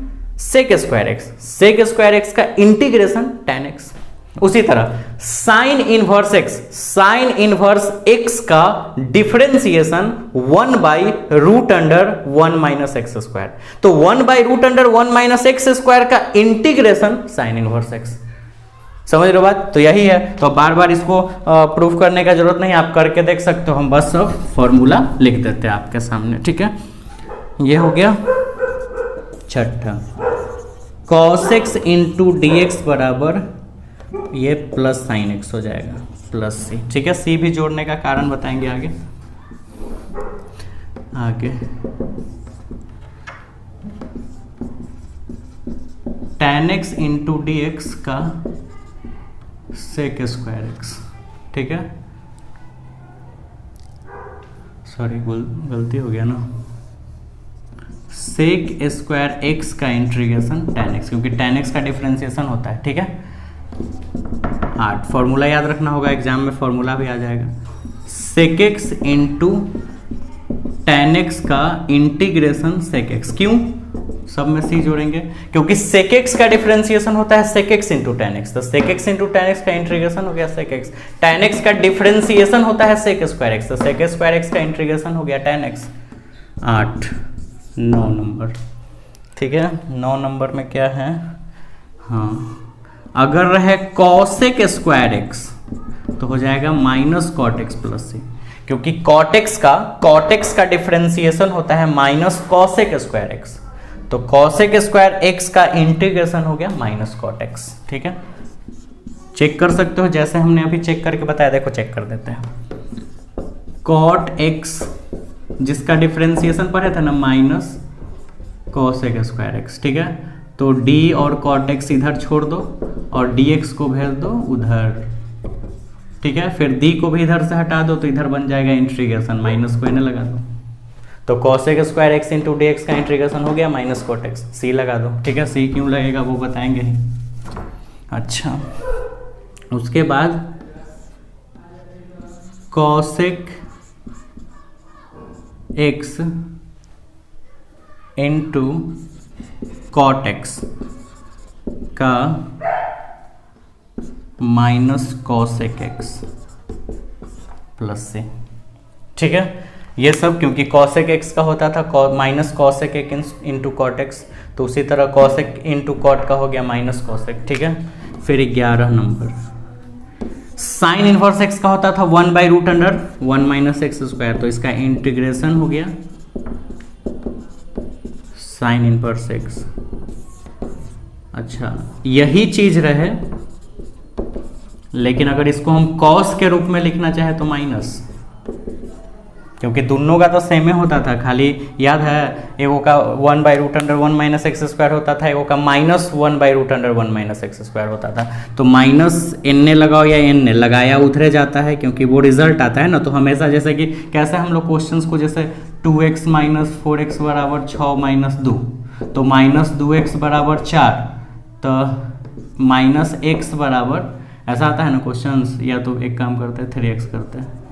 sec स्क्वायर x का इंटीग्रेशन tan x। उसी तरह साइन इनवर्स x का differentiation 1 by root under 1 minus x square, तो 1 by root under 1 minus x square का इंटीग्रेशन साइन इनवर्स x। समझ रहे हो बात, तो यही है। तो बार बार इसको प्रूफ करने का जरूरत नहीं, आप करके देख सकते हो, हम बस सब फॉर्मूला लिख देते हैं आपके सामने, ठीक है। ये हो गया छठा, cos x into D x बराबर ये प्लस साइन एक्स हो जाएगा प्लस सी, ठीक है। सी भी जोड़ने का कारण बताएंगे आगे। tan x into D x का sec स्क्वायर एक्स, ठीक है। सॉरी गलती हो गया ना, sec स्क्वायर एक्स का इंटीग्रेशन tan x, क्योंकि tan x का डिफरेंशिएशन होता है, ठीक है। 8 फॉर्मूला याद रखना होगा, एग्जाम में फॉर्मूला भी आ जाएगा। sec x into tan x का इंटीग्रेशन sec x, क्यों सब में सी जोड़ेंगे, क्योंकि sec x का डिफरेंशिएशन होता है sec x into tan x, तो sec x into tan x का इंटीग्रेशन हो गया sec x, tan x का डिफरेंशिएशन होता है sec स्क्वायर x, तो sec स्क्वायर x का इंटीग्रेशन हो गया tan x। 8 9 नंबर, ठीक है। 9 नंबर में क्या है, हाँ, अगर रहे cosec स्क्वायर x तो हो जाएगा माइनस cot x प्लस सी, क्योंकि cot x का डिफरेंशिएशन होता है माइनस cosec स्क्वायर x, तो cosec स्क्वायर x का इंटीग्रेशन हो गया माइनस cot x, ठीक है। चेक कर सकते हो, जैसे हमने अभी चेक करके बताया, देखो चेक कर देते हैं। cot x जिसका डिफरेंशिएशन पढ़े थे ना माइनस cosec स्क्वायर x, ठीक है। तो d और cot x इधर छोड़ दो और dx को भेज दो उधर, ठीक है। फिर d को भी इधर से हटा दो तो इधर बन जाएगा इंटीग्रेशन, माइनस को इन्हें लगा दो, तो cosec square x into D x का इंटीग्रेशन हो गया माइनस cot x, c लगा दो, ठीक है। c क्यों लगेगा वो बताएंगे ही। अच्छा, उसके बाद cosec x into cot x का माइनस cosec x प्लस से, ठीक है। ये सब क्योंकि cosec x का होता था minus cosec x into cot x, तो उसी तरह cosec इंटू cot का हो गया माइनस cosec, ठीक है। फिर 11 नंबर, साइन इनवर्स x का होता था 1 by root under 1 minus x square, तो इसका इंटीग्रेशन हो गया साइन इनवर्स x। अच्छा, यही चीज रहे, लेकिन अगर इसको हम cos के रूप में लिखना चाहे तो माइनस, क्योंकि दोनों का तो सेम ही होता था, खाली याद है एगो का 1 by root under 1 minus x square होता था, एगो का minus 1 by root under 1 minus x square होता था। तो माइनस एन लगाओ या एन लगाया उधरे जाता है, क्योंकि वो रिजल्ट आता है ना। तो हमेशा जैसे कि कैसे हम लोग क्वेश्चंस को, जैसे 2x माइनस 4x बराबर 6 माइनस 2, तो माइनस 2x बराबर 4, तो माइनस x बराबर, ऐसा आता है ना क्वेश्चंस, या तो एक काम करते हैं 3x करते हैं,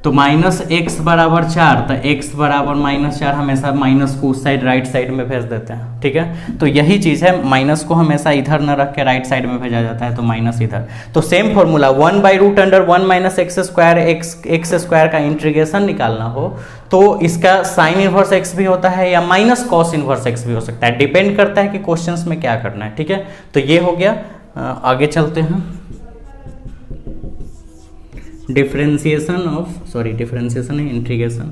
तो माइनस x बराबर 4, तो x बराबर माइनस 4, हमेशा माइनस को उस साइड राइट साइड में भेज देते हैं, ठीक है। तो यही चीज़ है, माइनस को हमेशा इधर न रख के राइट साइड में भेजा जाता है, तो माइनस इधर। तो same formula 1 by root under 1 minus x square x square का इंटीग्रेशन निकालना हो तो इसका साइन इनवर्स एक्स भी होता है या माइनस कॉस इनवर्स एक्स भी हो सकता है, डिपेंड करता है कि क्वेश्चंस में क्या करना है, ठीक है। तो ये हो गया, आगे चलते हैं। डिफरेंशिएशन है integration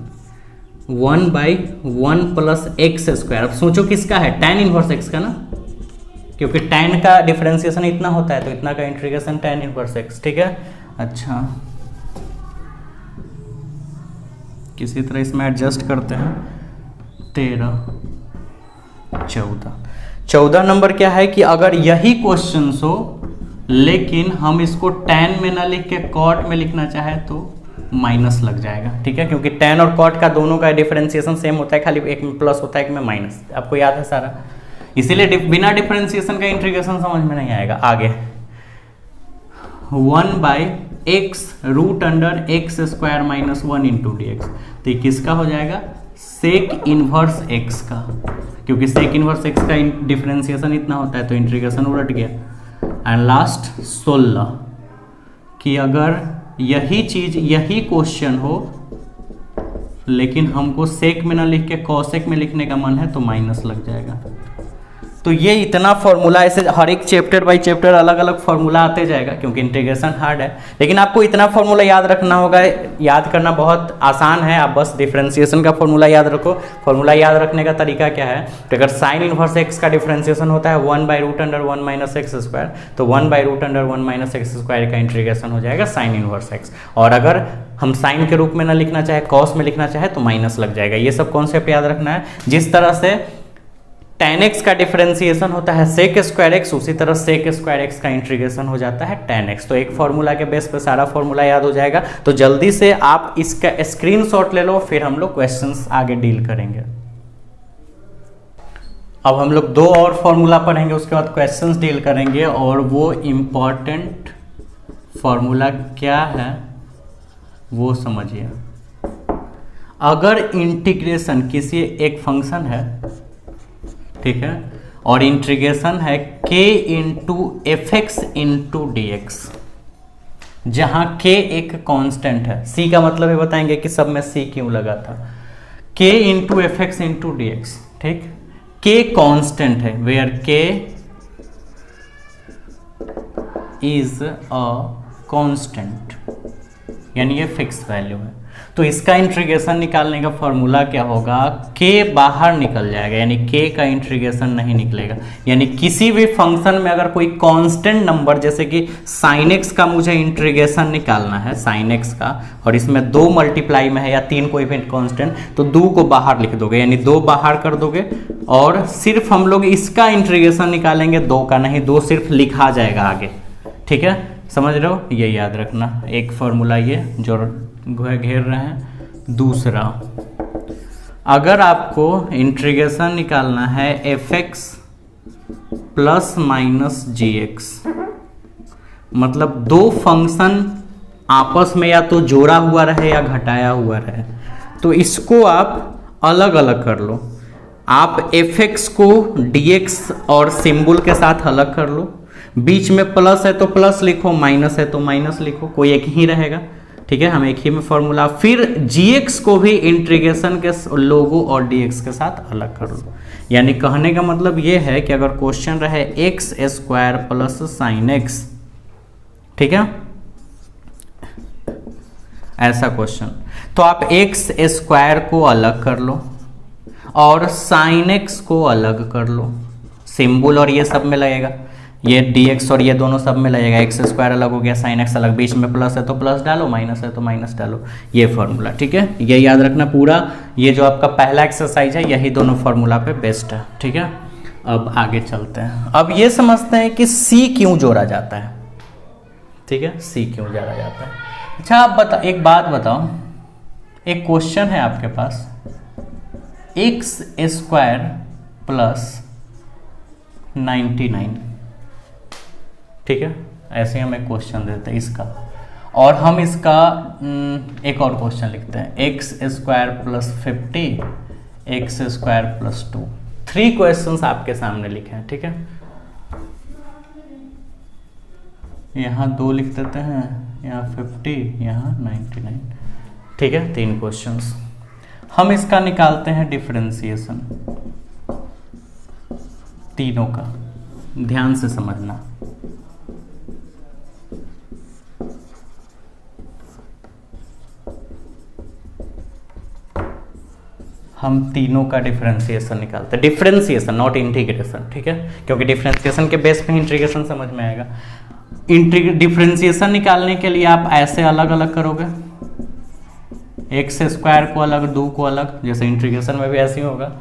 1 by 1 plus x square. अब सोचो किसका है, tan इनवर्स एक्स का ना, क्योंकि tan का डिफरेंशिएशन इतना होता है तो इतना का इंटीग्रेशन tan इनवर्स एक्स, ठीक है। अच्छा, किसी तरह इसमें एडजस्ट करते हैं। 13, 14 नंबर क्या है कि अगर यही क्वेश्चन हो लेकिन हम इसको tan में ना लिख के cot में लिखना चाहे तो माइनस लग जाएगा, ठीक है, क्योंकि tan और cot का दोनों का डिफरेंशिएशन सेम होता है, खाली एक में प्लस होता है, एक में माइनस, आपको याद है सारा। इसीलिए बिना डिफरेंशिएशन का इंटीग्रेशन समझ में नहीं आएगा। आगे 1/x root under x square minus 1 into D x, तो ये किसका हो जाएगा? सेक इनवर्स x का, क्योंकि सेक इनवर्स x का डिफरेंशिएशन इतना होता है तो इंटीग्रेशन उलट गया। एंड लास्ट 16 कि अगर यही चीज यही क्वेश्चन हो लेकिन हमको सेक में ना लिख के कॉसेक में लिखने का मन है तो माइनस लग जाएगा। तो ये इतना फॉर्मूला, ऐसे हर एक चैप्टर बाय चैप्टर अलग अलग फॉर्मूला आते जाएगा क्योंकि इंटीग्रेशन हार्ड है, लेकिन आपको इतना फॉर्मूला याद रखना होगा। याद करना बहुत आसान है, आप बस डिफरेंशिएशन का फॉर्मूला याद रखो। फॉर्मूला याद रखने का तरीका क्या है? तो अगर साइन इनवर्स एक्स का डिफरेंशिएशन होता है 1/√1 माइनस एक्स स्क्वायर, तो 1/√1 माइनस एक्स स्क्वायर का इंटीग्रेशन हो जाएगा साइन इनवर्स एक्स। और अगर हम साइन के रूप में ना लिखना चाहे, कॉस में लिखना चाहे तो माइनस लग जाएगा। ये सब कॉन्सेप्ट याद रखना है। जिस तरह से tan x का डिफरेंशिएशन होता है sec स्क्वायर x, उसी तरह sec स्क्वायर x का इंटीग्रेशन हो जाता है tan x। तो एक फॉर्मूला के बेस पे सारा फॉर्मूला याद हो जाएगा। तो जल्दी से आप इसका स्क्रीनशॉट ले लो, फिर हम लोग क्वेश्चंस आगे डील करेंगे। अब हम लोग 2 और फॉर्मूला पढ़ेंगे, उसके बाद क्वेश्चंस डील करेंगे। और वो इम्पॉर्टेंट फॉर्मूला क्या है वो समझिए। अगर इंटीग्रेशन किसी एक फंक्शन है, ठीक है, और इंटीग्रेशन है k into f x into D x, जहां k एक कांस्टेंट है। c का मतलब है बताएंगे कि सब में c क्यों लगा था। k into f x into D x, ठीक, k कांस्टेंट है, where k is a constant, यानी ये फिक्स वैल्यू है। तो इसका इंटीग्रेशन निकालने का फॉर्मूला क्या होगा? k बाहर निकल जाएगा, यानी k का इंटीग्रेशन नहीं निकलेगा। यानी किसी भी फंक्शन में अगर कोई कांस्टेंट नंबर, जैसे कि sin x का मुझे इंटीग्रेशन निकालना है, sin x का, और इसमें 2 मल्टीप्लाई में है या 3 कोई भी कांस्टेंट, तो 2 को बाहर लिख दोगे, यानी 2 बाहर कर दोगे और सिर्फ हम लोग इसका इंटीग्रेशन निकालेंगे, 2 का नहीं, 2 सिर्फ लिखा जाएगा आगे, ठीक है, समझ रहे हो? ये याद रखना। एक फॉर्मूला ये जो घेर रहे हैं। दूसरा, अगर आपको इंटीग्रेशन निकालना है एफ एक्स प्लस माइनस जी एक्स, मतलब 2 फंक्शन आपस में या तो जोड़ा हुआ रहे या घटाया हुआ रहे, तो इसको आप अलग अलग कर लो। आप एफ एक्स को डी एक्स और सिंबल के साथ अलग कर लो, बीच में प्लस है तो प्लस लिखो, माइनस है तो माइनस लिखो, कोई एक ही रहेगा, ठीक है, हम एक ही में फॉर्मूला। फिर gx को भी इंटीग्रेशन के लोगो और dx के साथ अलग कर लो। यानी कहने का मतलब ये है कि अगर क्वेश्चन रहे x square plus sine x, ठीक है, ऐसा क्वेश्चन, तो आप एक्स स्क्वायर को अलग कर लो और साइन एक्स को अलग कर लो, सिंबल और ये सब में लगेगा, ये dx और ये दोनों सब में लगेगा, एक्स स्क्वायर अलग हो गया, साइन एक्स अलग, बीच में प्लस है तो प्लस डालो, माइनस है तो माइनस डालो, ये फॉर्मूला, ठीक है, ये याद रखना पूरा। ये जो आपका पहला एक्सरसाइज है यही दोनों फॉर्मूला पे बेस्ट है, ठीक है। अब आगे चलते हैं। अब ये समझते हैं कि c क्यों जोड़ा जाता है, ठीक है, c क्यों जोड़ा जाता है। अच्छा आप एक बात बताओ, एक क्वेश्चन है आपके पास, एक्स स्क्वायर प्लस 99, ठीक है, ऐसे हम एक क्वेश्चन देते हैं इसका, और हम इसका एक और क्वेश्चन लिखते हैं, x square plus 50 x square plus 2। 3 questions आपके सामने लिखे हैं, ठीक है, यहाँ 2 लिख देते हैं, यहाँ 50, यहाँ 99, ठीक है, 3 क्वेश्चंस। हम इसका निकालते हैं डिफरेंशिएशन, तीनों का, ध्यान से समझना। हम तीनों का डिफरेंशिएशन निकालते हैं, डिफरेंशिएशन नॉट इंटीग्रेशन, ठीक है, क्योंकि डिफरेंशिएशन के बेस पे इंटीग्रेशन समझ में आएगा। डिफरेंशिएशन निकालने के लिए आप ऐसे अलग अलग करोगे, एक्स स्क्वायर को अलग, 2 को अलग, जैसे इंटीग्रेशन में भी ऐसे ही होगा।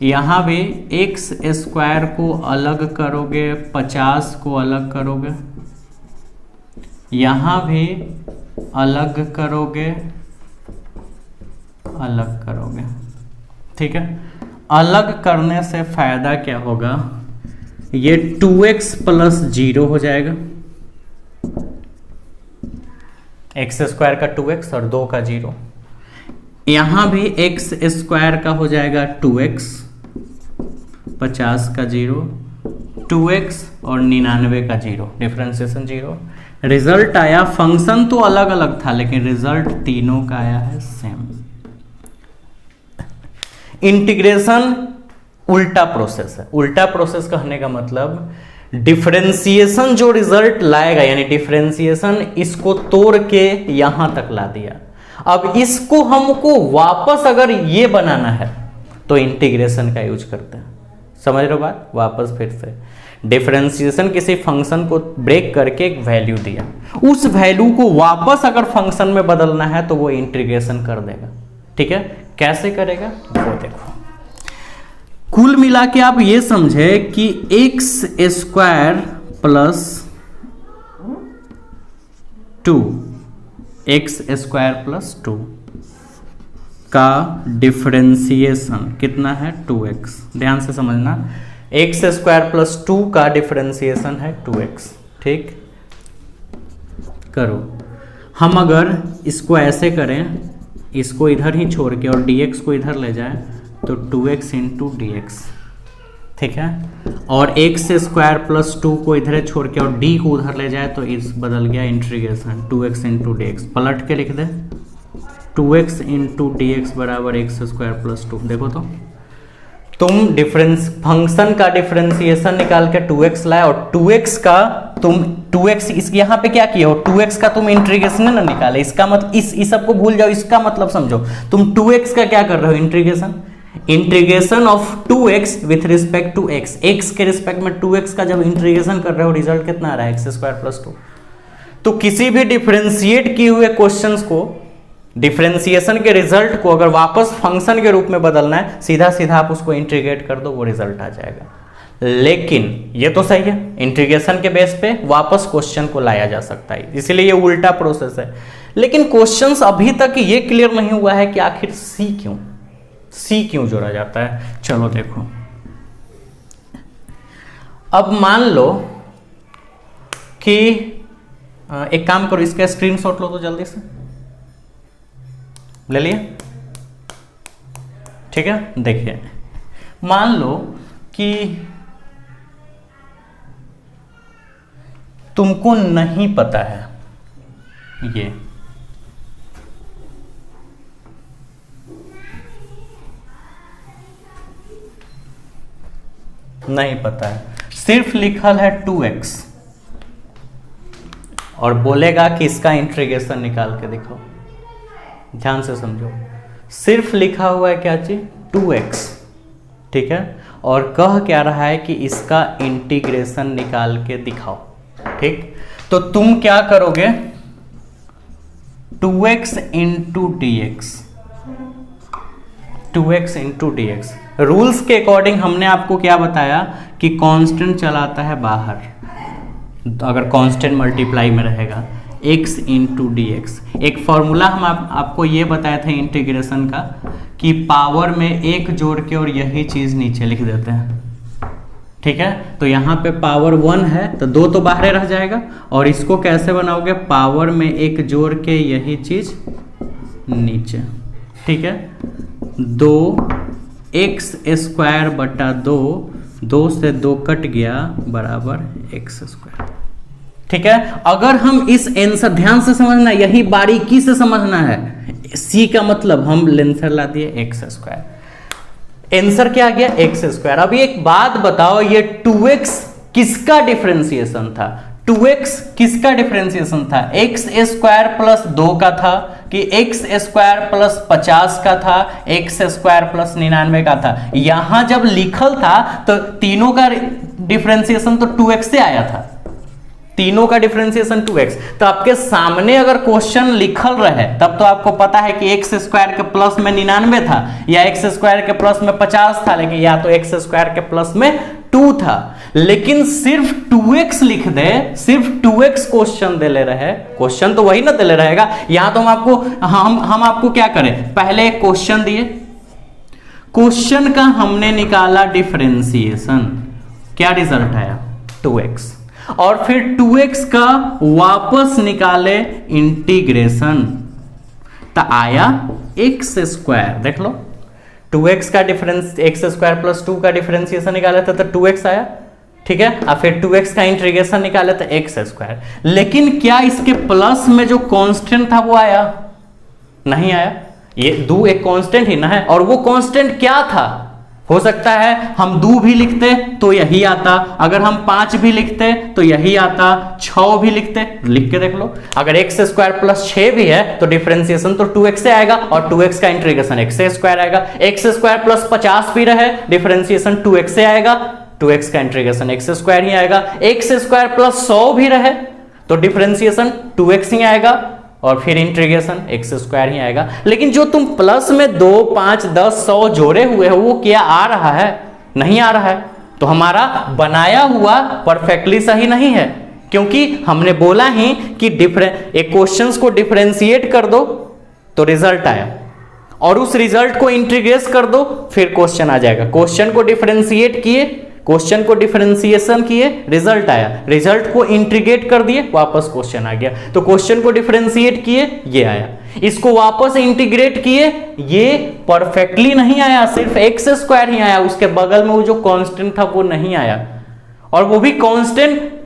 यहाँ भी एक्स स्क्वायर को अलग करोगे, 50 को अलग करोगे, यहाँ भी अलग करोगे, अलग करोगे, ठीक है। अलग करने से फायदा क्या होगा, ये 2x प्लस 0 हो जाएगा, एक्स स्क्वायर का 2x और 2 का 0। यहाँ भी एक्स स्क्वायर का हो जाएगा 2x, 50 का 0, 2x और 99 का 0, डिफरेंशिएशन 0। रिजल्ट आया, फंक्शन तो अलग अलग था लेकिन रिजल्ट तीनों का आया है सेम। इंटीग्रेशन उल्टा प्रोसेस है। उल्टा प्रोसेस कहने का मतलब डिफरेंशिएशन जो रिजल्ट लाएगा, यानी डिफरेंशिएशन इसको तोड़ के यहां तक ला दिया, अब इसको हमको वापस अगर ये बनाना है तो इंटीग्रेशन का यूज करते हैं। समझ रहे हो बात? वापस फिर से डिफरेंशिएशन किसी फंक्शन को ब्रेक करके एक वैल्यू दिया, उस वैल्यू को वापस अगर फंक्शन में बदलना है तो वो इंटीग्रेशन कर देगा, ठीक है। कैसे करेगा वो देखो। कुल मिला के आप ये समझे कि x square plus 2, x square plus 2 का डिफरेंशिएशन कितना है, 2x। ध्यान से समझना, एक्स स्क्वायर प्लस 2 का डिफरेंशिएशन है 2x, ठीक। करो, हम अगर इसको ऐसे करें, इसको इधर ही छोड़ के और dx को इधर ले जाए तो 2x इंटू डी एक्स, ठीक है। और एक्स स्क्वायर प्लस 2 को इधर छोड़ के और d को उधर ले जाए तो इस बदल गया integration 2x into D x. पलट के लिख दे 2x इंटू डी एक्स बराबर एक्स स्क्वायर प्लस 2। देखो तो तुम डिफरेंस फंक्शन का डिफरेंशिएशन निकाल के 2x लाए और 2x का तुम 2x इस यहाँ पे क्या किया हो, 2x का तुम इंटीग्रेशन ना निकाले। इसका मतलब इस सब को भूल जाओ, इसका मतलब समझो, तुम 2x का क्या कर रहे हो, integration. Integration of 2x with respect to x, x के रिस्पेक्ट में 2x का जब इंटीग्रेशन कर रहे हो रिजल्ट कितना आ रहा है, एक्स स्क्वायर प्लस 2। तो किसी भी डिफरेंशिएट किए हुए क्वेश्चंस को, डिफरेंशिएशन के रिजल्ट को अगर वापस फंक्शन के रूप में बदलना है, सीधा सीधा आप उसको इंटीग्रेट कर दो, वो रिजल्ट आ जाएगा। लेकिन ये तो सही है, इंटीग्रेशन के बेस पे वापस क्वेश्चन को लाया जा सकता है, इसीलिए ये उल्टा प्रोसेस है। लेकिन क्वेश्चंस अभी तक ये क्लियर नहीं हुआ है कि आखिर सी क्यों जोड़ा जाता है। चलो देखो, अब मान लो कि एक काम करो, इसका स्क्रीनशॉट लो तो जल्दी से, ले लिया, ठीक है। देखिए, मान लो कि तुमको नहीं पता है, ये नहीं पता है, सिर्फ लिखल है 2x और बोलेगा कि इसका इंटीग्रेशन निकाल के दिखाओ। ध्यान से समझो, सिर्फ लिखा हुआ है क्या चीज, 2x, ठीक है, और कह क्या रहा है कि इसका इंटीग्रेशन निकाल के दिखाओ, ठीक। तो तुम क्या करोगे, 2x into D x, 2x into D x. Rules के अकॉर्डिंग हमने आपको क्या बताया कि कांस्टेंट चलाता है बाहर, अगर कांस्टेंट मल्टीप्लाई में रहेगा, x इंटू डी एक्स। एक फॉर्मूला हम आपको ये बताया था इंटीग्रेशन का कि पावर में 1 जोड़ के और यही चीज नीचे लिख देते हैं, ठीक है। तो यहाँ पे पावर 1 है तो 2 तो बाहर रह जाएगा, और इसको कैसे बनाओगे, पावर में 1 जोड़ के यही चीज नीचे, ठीक है। 2x स्क्वायर बटा 2 से 2 कट गया बराबर x स्क्वायर, ठीक है। अगर हम इस आंसर, ध्यान से समझना, यही बारीकी से समझना है, c का मतलब हम आंसर ला दिए एक्स स्क्वायर, आंसर क्या आ गया, एक्स स्क्वायर। अभी एक बात बताओ, ये 2x किसका डिफरेंशिएशन था, 2x किसका डिफरेंशिएशन था, एक्स स्क्वायर प्लस 2 का था कि एक्स स्क्वायर प्लस 50 का था, एक्स स्क्वायर प्लस 99 का था। यहां जब लिखल था तो तीनों का डिफरेंशिएशन तो 2x से आया था, तीनों का डिफरेंशिएशन 2x। तो आपके सामने अगर क्वेश्चन लिखल रहे तब तो आपको पता है कि एक्स स्क्वायर के प्लस में 99 था या एक्स स्क्वायर के प्लस में 50 था, लेकिन या तो एक्स स्क्वायर के प्लस में 2 था। लेकिन सिर्फ 2x लिख दे, सिर्फ 2x क्वेश्चन दे ले रहे, क्वेश्चन तो वही ना दे ले रहेगा। यहां तो हम आपको क्या करें, पहले एक क्वेश्चन दिए, क्वेश्चन का हमने निकाला डिफरेंशिएशन, क्या रिजल्ट आया 2x, और फिर 2x का वापस निकाले इंटीग्रेशन तो आया एक्स स्क्वायर। देख लो 2x का डिफरेंस, एक्स स्क्वायर प्लस 2 का डिफरेंशिएशन निकाला था तो 2x आया, ठीक है। और फिर 2x का इंटीग्रेशन निकाला था एक्स स्क्वायर। लेकिन क्या इसके प्लस में जो कांस्टेंट था वो आया? नहीं आया। ये दो एक कांस्टेंट ही ना है, और वो कांस्टेंट क्या था? हो सकता है हम 2 भी लिखते तो यही आता, अगर हम 5 भी लिखते तो यही आता, 6 भी लिखते, लिख के देख लो। अगर एक्स स्क्वायर प्लस 6 भी है तो डिफरेंशिएशन तो 2x से आएगा और 2x का इंटीग्रेशन एक्स स्क्वायर आएगा। एक्स स्क्वायर प्लस 50 भी रहे डिफरेंशिएशन 2x से आएगा, 2x का इंटीग्रेशन एक्स स्क्वायर ही आएगा। एक्स स्क्वायर प्लस 100 भी रहे तो डिफरेंशिएशन 2x ही आएगा और फिर इंटीग्रेशन एक्स स्क्वायर ही आएगा। लेकिन जो तुम प्लस में 2, 5, 10, 100 जोड़े हुए हो वो क्या आ रहा है? नहीं आ रहा है। तो हमारा बनाया हुआ परफेक्टली सही नहीं है, क्योंकि हमने बोला ही कि एक क्वेश्चंस को डिफरेंशिएट कर दो तो रिजल्ट आया, और उस रिजल्ट को इंटीग्रेट कर दो फिर क्वेश्चन आ जाएगा। क्वेश्चन को डिफरेंशिएट किए, क्वेश्चन को डिफरेंशिएशन किए, रिजल्ट आया, रिजल्ट को इंटीग्रेट कर दिए, वापस क्वेश्चन आ गया। तो क्वेश्चन को डिफरेंशिएट किए, ये आया, इसको वापस इंटीग्रेट किए, ये परफेक्टली नहीं आया, सिर्फ एक्स स्क्वायर ही आया, उसके बगल में वो जो कांस्टेंट था वो नहीं आया। और वो भी कांस्टेंट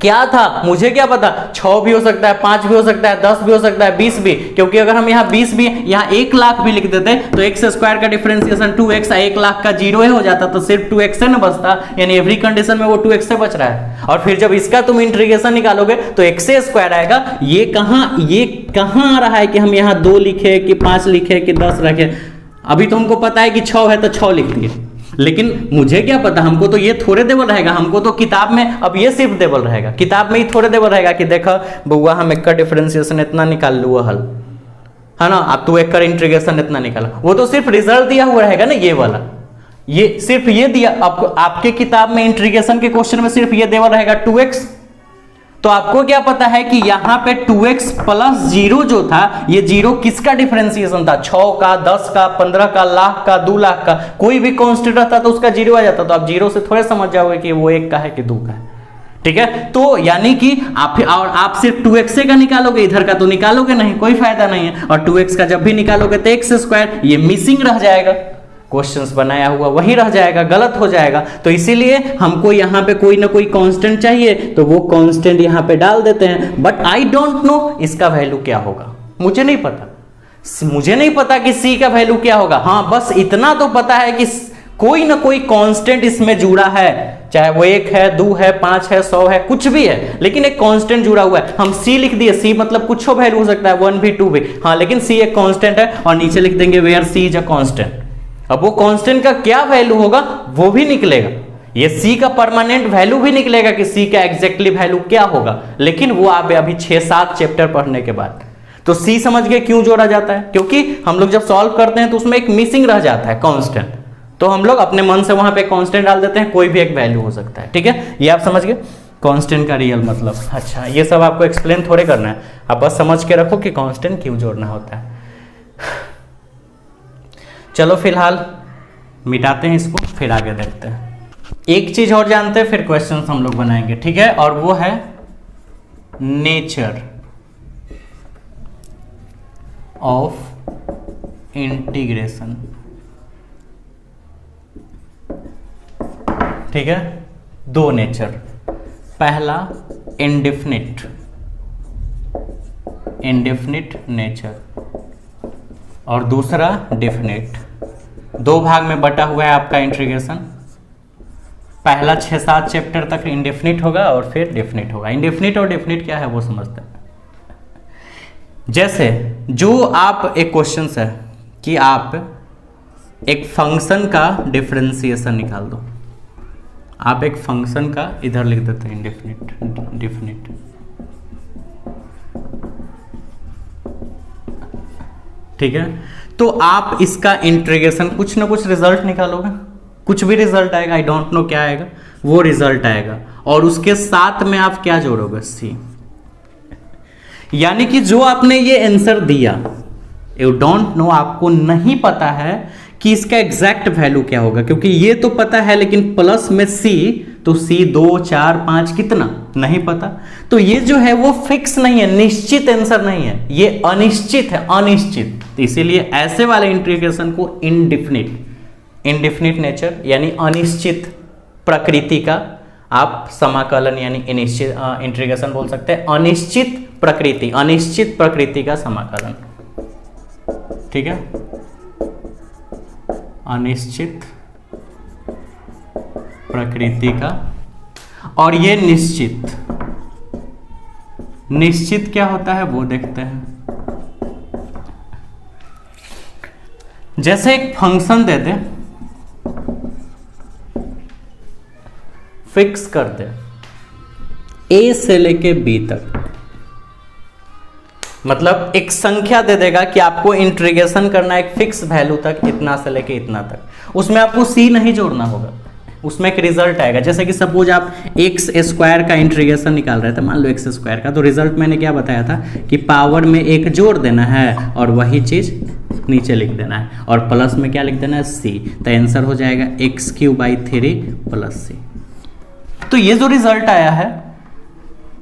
क्या था मुझे क्या पता, 6 भी हो सकता है, 5 भी हो सकता है, 10 भी हो सकता है, 20 भी, क्योंकि अगर हम यहाँ 20 भी, यहाँ 1 लाख भी लिख देते तो एक्स स्क्वायर का डिफरेंशिएशन 2x, 1 लाख का 0 हो जाता, तो सिर्फ 2x से ना बचता, यानी एवरी कंडीशन में वो 2x से बच रहा है। और फिर जब इसका तुम इंटीग्रेशन निकालोगे तो एक्स स्क्वायर आएगा। ये कहां आ रहा है कि हम यहाँ 2 लिखे कि 5 लिखे कि 10 रखे? अभी तो हमको पता है कि 6 है तो 6 लिख दिए, लेकिन मुझे क्या पता, हमको तो ये थोड़े देवल रहेगा, हमको तो किताब में अब ये सिर्फ देवल रहेगा, किताब में ही थोड़े देवल रहेगा कि देखा बउआ हम एक का डिफरेंशिएशन इतना निकाल लूँ हल, है ना, अब तू एक का इंटीग्रेशन इतना निकाला, वो तो सिर्फ रिजल्ट दिया हुआ रहेगा ना, ये वाला, ये सिर्फ ये दिया आपको, आपके किताब में इंटीग्रेशन के क्वेश्चन में सिर्फ ये देवल रहेगा 2x। तो आपको क्या पता है कि यहां पे 2x प्लस 0 जो था, ये 0 किसका डिफरेंशिएशन था? 6 का, 10 का, 15 का, लाख का, 2 लाख का, कोई भी कांस्टेंट रहता तो उसका 0 आ जाता। तो आप 0 से थोड़े समझ जाओगे कि वो 1 का है कि 2 का है, ठीक है। तो यानी कि आप सिर्फ 2x का निकालोगे, इधर का तो निकालोगे नहीं, कोई फायदा नहीं है। और 2x का जब भी निकालोगे तो एक्स स्क्वायर ये मिसिंग रह जाएगा, क्वेश्चंस बनाया हुआ वही रह जाएगा, गलत हो जाएगा। तो इसीलिए हमको यहाँ पे कोई ना कोई कांस्टेंट चाहिए, तो वो कांस्टेंट यहाँ पे डाल देते हैं। बट आई डोंट नो इसका वैल्यू क्या होगा, मुझे नहीं पता, मुझे नहीं पता कि सी का वैल्यू क्या होगा। हाँ, बस इतना तो पता है कि कोई ना कोई कांस्टेंट इसमें जुड़ा है, चाहे वो 1 है, 2 है, 5 है, 100 है, कुछ भी है, लेकिन एक कांस्टेंट जुड़ा हुआ है। हम सी लिख दिए, सी मतलब कुछ वैल्यू हो सकता है, 1 भी 2 भी, हाँ, लेकिन सी एक कांस्टेंट है, और नीचे लिख देंगे where c is a constant. अब वो कांस्टेंट का क्या वैल्यू होगा वो भी निकलेगा, ये सी का परमानेंट वैल्यू भी निकलेगा कि सी का एग्जैक्टली वैल्यू क्या होगा, लेकिन वो आप अभी 6-7 चैप्टर पढ़ने के बाद। तो सी समझ गए क्यों जोड़ा जाता है? क्योंकि हम लोग जब सॉल्व करते हैं तो उसमें एक मिसिंग रह जाता है कांस्टेंट, तो हम लोग अपने मन से वहां पे कांस्टेंट डाल देते हैं, कोई भी एक वैल्यू हो सकता है, ठीक है। ये आप समझ गए कांस्टेंट का रियल मतलब। अच्छा, ये सब आपको एक्सप्लेन थोड़े करना है, आप बस समझ के रखो कि कांस्टेंट क्यों जोड़ना होता है। चलो फिलहाल मिटाते हैं इसको, फिर आगे देखते हैं। एक चीज और जानते हैं, फिर क्वेश्चंस हम लोग बनाएंगे, ठीक है, और वो है नेचर ऑफ इंटीग्रेशन, ठीक है। 2 नेचर, पहला इंडेफिनिट नेचर और दूसरा डेफिनेट। 2 भाग में बटा हुआ है आपका इंटीग्रेशन। पहला 6-7 चैप्टर तक इंडेफिनिट होगा और फिर डेफिनिट होगा। इंडेफिनिट और डेफिनिट क्या है वो समझते हैं। जैसे जो आप एक क्वेश्चन है कि आप एक फंक्शन का डिफरेंशिएशन निकाल दो, आप एक फंक्शन का इधर लिख देते हैं इंडेफिनिट डिफिनिट। ठीक है, तो आप इसका इंटीग्रेशन कुछ ना कुछ रिजल्ट निकालोगे, कुछ भी रिजल्ट आएगा, आई डोंट नो क्या आएगा, वो रिजल्ट आएगा और उसके साथ में आप क्या जोड़ोगे, सी। यानी कि जो आपने ये आंसर दिया, यू डोंट नो, आपको नहीं पता है कि इसका एग्जैक्ट वैल्यू क्या होगा, क्योंकि ये तो पता है लेकिन प्लस में सी, तो सी 2 4 5 कितना नहीं पता। तो ये जो है वो फिक्स नहीं है, निश्चित आंसर नहीं है, ये अनिश्चित है, अनिश्चित। तो इसीलिए ऐसे वाले इंटीग्रेशन को इनडिफिनिट नेचर यानी अनिश्चित प्रकृति का आप समाकलन यानी इंटीग्रेशन बोल सकते हैं, अनिश्चित प्रकृति का समाकलन। ठीक है, अनिश्चित प्रकृति का। और ये निश्चित क्या होता है वो देखते हैं। जैसे एक फंक्शन दे दे, फिक्स कर दे a से लेके b तक, मतलब एक संख्या दे देगा कि आपको इंटीग्रेशन करना है एक फिक्स वैल्यू तक, इतना से लेके इतना तक, उसमें आपको c नहीं जोड़ना होगा, उसमें एक रिजल्ट आएगा। जैसे कि सपोज आप एक्स स्क्वायर का इंटीग्रेशन निकाल रहे थे, मान लो एक्स स्क्वायर का, तो रिजल्ट मैंने क्या बताया था कि पावर में एक जोड़ देना है और वही चीज नीचे लिख देना है, और प्लस में क्या लिख देना है, सी। तो आंसर हो जाएगा x³/3 + c। तो ये जो रिजल्ट आया है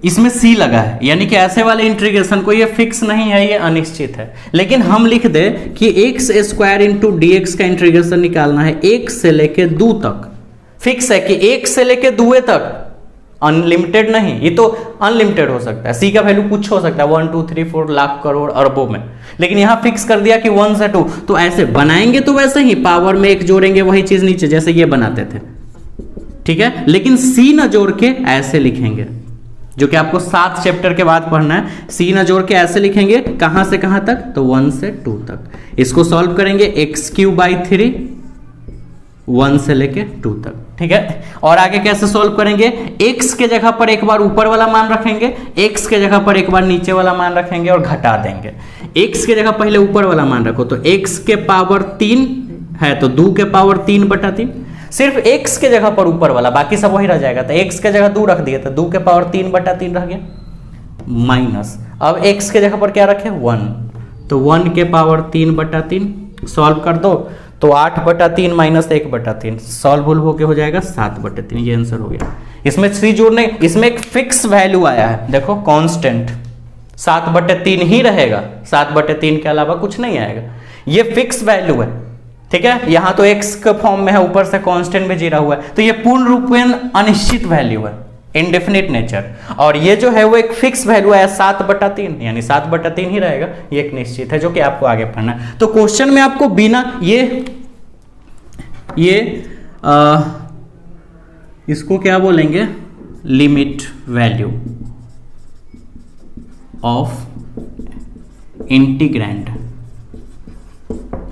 इसमें सी लगा है, यानी कि ऐसे वाले इंटीग्रेशन को ये फिक्स नहीं है, ये अनिश्चित है। लेकिन हम लिख दे कि x² × dx का इंटीग्रेशन निकालना है 1 से लेके 2 तक, फिक्स है कि 1 से लेके 2 तक, अनलिमिटेड नहीं, ये तो अनलिमिटेड हो सकता है, सी का वैल्यू कुछ हो सकता है 1 2 3 4 लाख करोड़ अरबों में, लेकिन यहां फिक्स कर दिया कि 1 से 2। तो ऐसे बनाएंगे तो वैसे ही पावर में एक जोड़ेंगे वही चीज नीचे, जैसे ये बनाते थे। ठीक है, लेकिन सी ना जोड़ के ऐसे लिखेंगे, जो कि आपको 7 चैप्टर के बाद पढ़ना है। सी ना जोड़ के ऐसे लिखेंगे, कहां से कहां तक, तो 1 से 2 तक। इसको सॉल्व करेंगे x³ 1 से लेके 2 तक। ठीक है, और आगे कैसे सॉल्व करेंगे, x के जगह पर एक बार ऊपर वाला मान रखेंगे, x के जगह पर एक बार नीचे वाला मान रखेंगे और घटा देंगे। x के जगह पहले ऊपर वाला मान रखो, तो x के पावर 3 है तो 2 के पावर 3/3, सिर्फ x के जगह पर ऊपर वाला, बाकी सब वही रह जाएगा। तो x के जगह 2 रख दिए तो 2 के पावर 3/3 रह गया, माइनस अब x के जगह पर क्या रखे 1, तो 1 के पावर 3/3 सॉल्व कर दो, तो 8/3 माइनस 1/3 सॉल्व होके हो जाएगा 7/3। ये आंसर हो गया। इसमें 3 जोड़ने, इसमें एक फिक्स वैल्यू आया है, देखो कांस्टेंट 7/3 ही रहेगा, 7/3 के अलावा कुछ नहीं आएगा, ये फिक्स वैल्यू है। ठीक है, यहां तो x के फॉर्म में है, ऊपर से कांस्टेंट में जीरा हुआ है, तो ये पूर्ण रूप में अनिश्चित वैल्यू है, इनडेफिनिट नेचर। और ये जो है वो एक फिक्स वैल्यू है 7/3, यानी 7/3 ही रहेगा, ये एक निश्चित है जो कि आपको आगे पढ़ना है। तो क्वेश्चन में आपको बिना इसको क्या बोलेंगे, limit value of integrand,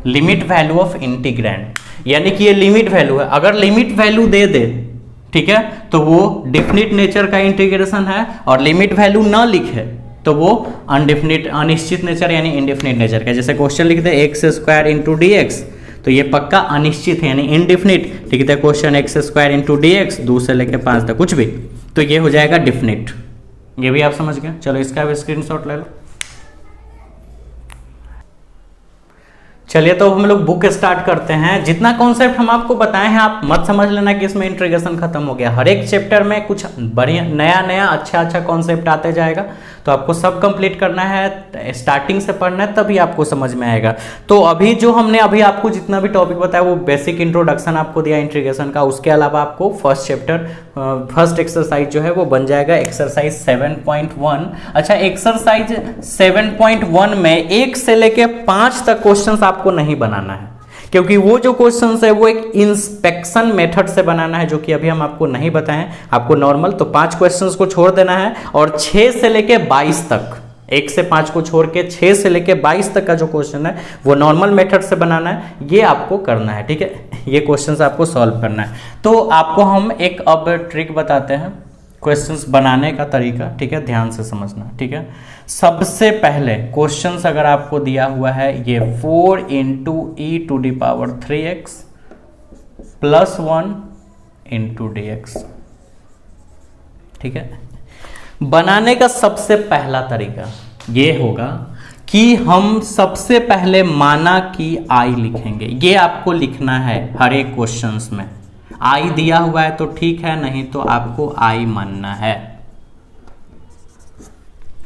limit value of integrand, यानी कि ये लिमिट वैल्यू है। अगर लिमिट वैल्यू दे दे, ठीक है, तो वो डेफिनिट नेचर का इंटीग्रेशन है, और लिमिट वैल्यू ना लिखे तो वो अनडेफिनिट अनिश्चित नेचर यानी इनडेफिनिट नेचर का। जैसे क्वेश्चन लिखते हैं x² × dx, तो ये पक्का अनिश्चित है यानी इनडेफिनिट। लिखते हैं क्वेश्चन x² × dx 2 से लेकर 5 तक कुछ भी, तो ये हो जाएगा डेफिनिट। ये भी आप समझ गए। चलो इसका भी स्क्रीनशॉट ले लो। चलिए तो हम लोग बुक स्टार्ट करते हैं। जितना कॉन्सेप्ट हम आपको बताए हैं आप मत समझ लेना कि इसमें इंटीग्रेशन खत्म हो गया। हर एक चैप्टर में कुछ बढ़िया नया अच्छा कॉन्सेप्ट आते जाएगा, तो आपको सब कंप्लीट करना है, स्टार्टिंग से पढ़ना है, तभी आपको समझ में आएगा। तो अभी जो हमने अभी आपको जितना भी टॉपिक बताया वो बेसिक इंट्रोडक्शन आपको दिया इंटीग्रेशन का। उसके अलावा आपको फर्स्ट चैप्टर फर्स्ट एक्सरसाइज जो है वो बन जाएगा एक्सरसाइज 7.1। अच्छा, एक्सरसाइज 7.1 में 1 से लेके 5 तक क्वेश्चंस आपको नहीं बनाना है, क्योंकि वो जो क्वेश्चंस है वो एक इंस्पेक्शन मेथड से बनाना है, जो कि अभी हम आपको नहीं बताएं। आपको नॉर्मल तो 5 क्वेश्चंस को छोड़ देना है, और 6 से लेके 22 तक 1 से 5 को छोड़ के 6 से लेके 22 तक का जो क्वेश्चन है वो नॉर्मल मेथड से बनाना है, ये आपको करना है, ठीक है। ये क्वेश्चन आपको सॉल्व करना है। तो आपको हम एक अब ट्रिक बताते हैं क्वेश्चंस बनाने का तरीका, ठीक है, ध्यान से समझना, ठीक है। सबसे पहले क्वेश्चंस अगर आपको दिया हुआ है ये 4 × e⁻³ 3x + 1 × dx, ठीक है। बनाने का सबसे पहला तरीका ये होगा कि हम सबसे पहले माना कि i लिखेंगे। ये आपको लिखना है हर एक क्वेश्चंस में। i दिया हुआ है तो ठीक है, नहीं तो आपको i मानना है,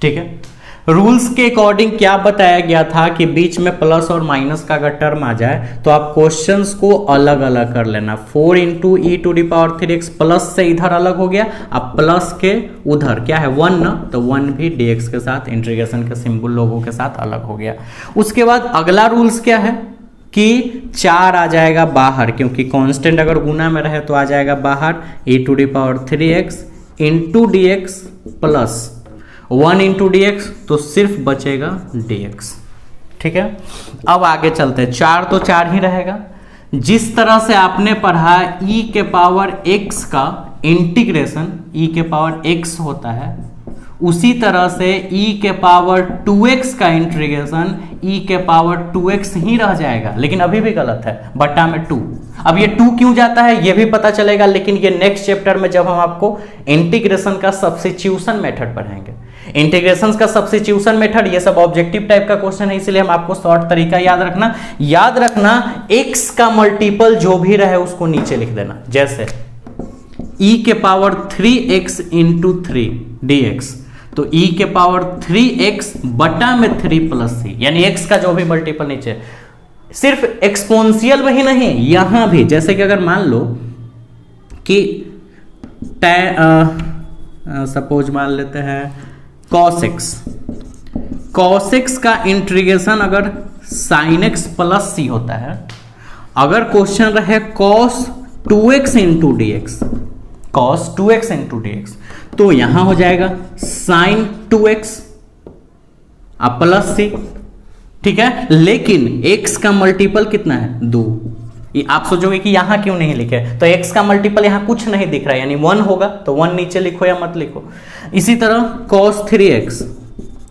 ठीक है। रूल्स के अकॉर्डिंग क्या बताया गया था कि बीच में प्लस और माइनस का अगर टर्म आ जाए तो आप क्वेश्चंस को अलग अलग कर लेना। 4 × e⁻³ प्लस से इधर अलग हो गया, अब प्लस के उधर क्या है 1 ना, तो 1 भी dx के साथ इंटीग्रेशन के सिंबल लोगों के साथ अलग हो गया। उसके बाद अगला रूल्स क्या है कि 4 आ जाएगा बाहर, क्योंकि कांस्टेंट अगर गुना में रहे तो आ जाएगा बाहर e⁻³ × dx प्लस 1 × dx, तो सिर्फ बचेगा dx, ठीक है। अब आगे चलते हैं। 4 तो 4 ही रहेगा। जिस तरह से आपने पढ़ा e⁻x का इंटीग्रेशन e⁻x होता है, उसी तरह से e⁻2x का इंटीग्रेशन e⁻2x ही रह जाएगा, लेकिन अभी भी गलत है, बटा में 2। अब ये 2 क्यों जाता है ये भी पता चलेगा, लेकिन ये नेक्स्ट चैप्टर में जब हम आपको इंटीग्रेशन का सब्स्टिट्यूशन मेथड पढ़ाएंगे। इंटीग्रेशन का सब्स्टिट्यूशन मेथड ये सब ऑब्जेक्टिव टाइप का क्वेश्चन है, इसलिए हम आपको शॉर्ट तरीका याद रखना x का मल्टीपल जो भी रहे उसको नीचे लिख देना। जैसे e⁻3x × 3 dx, तो e⁻3x बटा में 3 + c, यानी x का जो भी मल्टीपल नीचे। सिर्फ एक्सपोनेंशियल में ही नहीं, यहां भी जैसे कि अगर मान लो कि सपोज मान लेते हैं cos x का इंटीग्रेशन अगर sin x + c होता है, अगर क्वेश्चन रहे cos 2x × dx, तो यहां हो जाएगा sin 2x प्लस c, ठीक है। लेकिन x का मल्टीपल कितना है 2। आप सोचोगे कि यहां क्यों नहीं लिखे, तो x का मल्टीपल यहां कुछ नहीं दिख रहा है, यानी 1 होगा, तो 1 नीचे लिखो या मत लिखो। इसी तरह cos 3x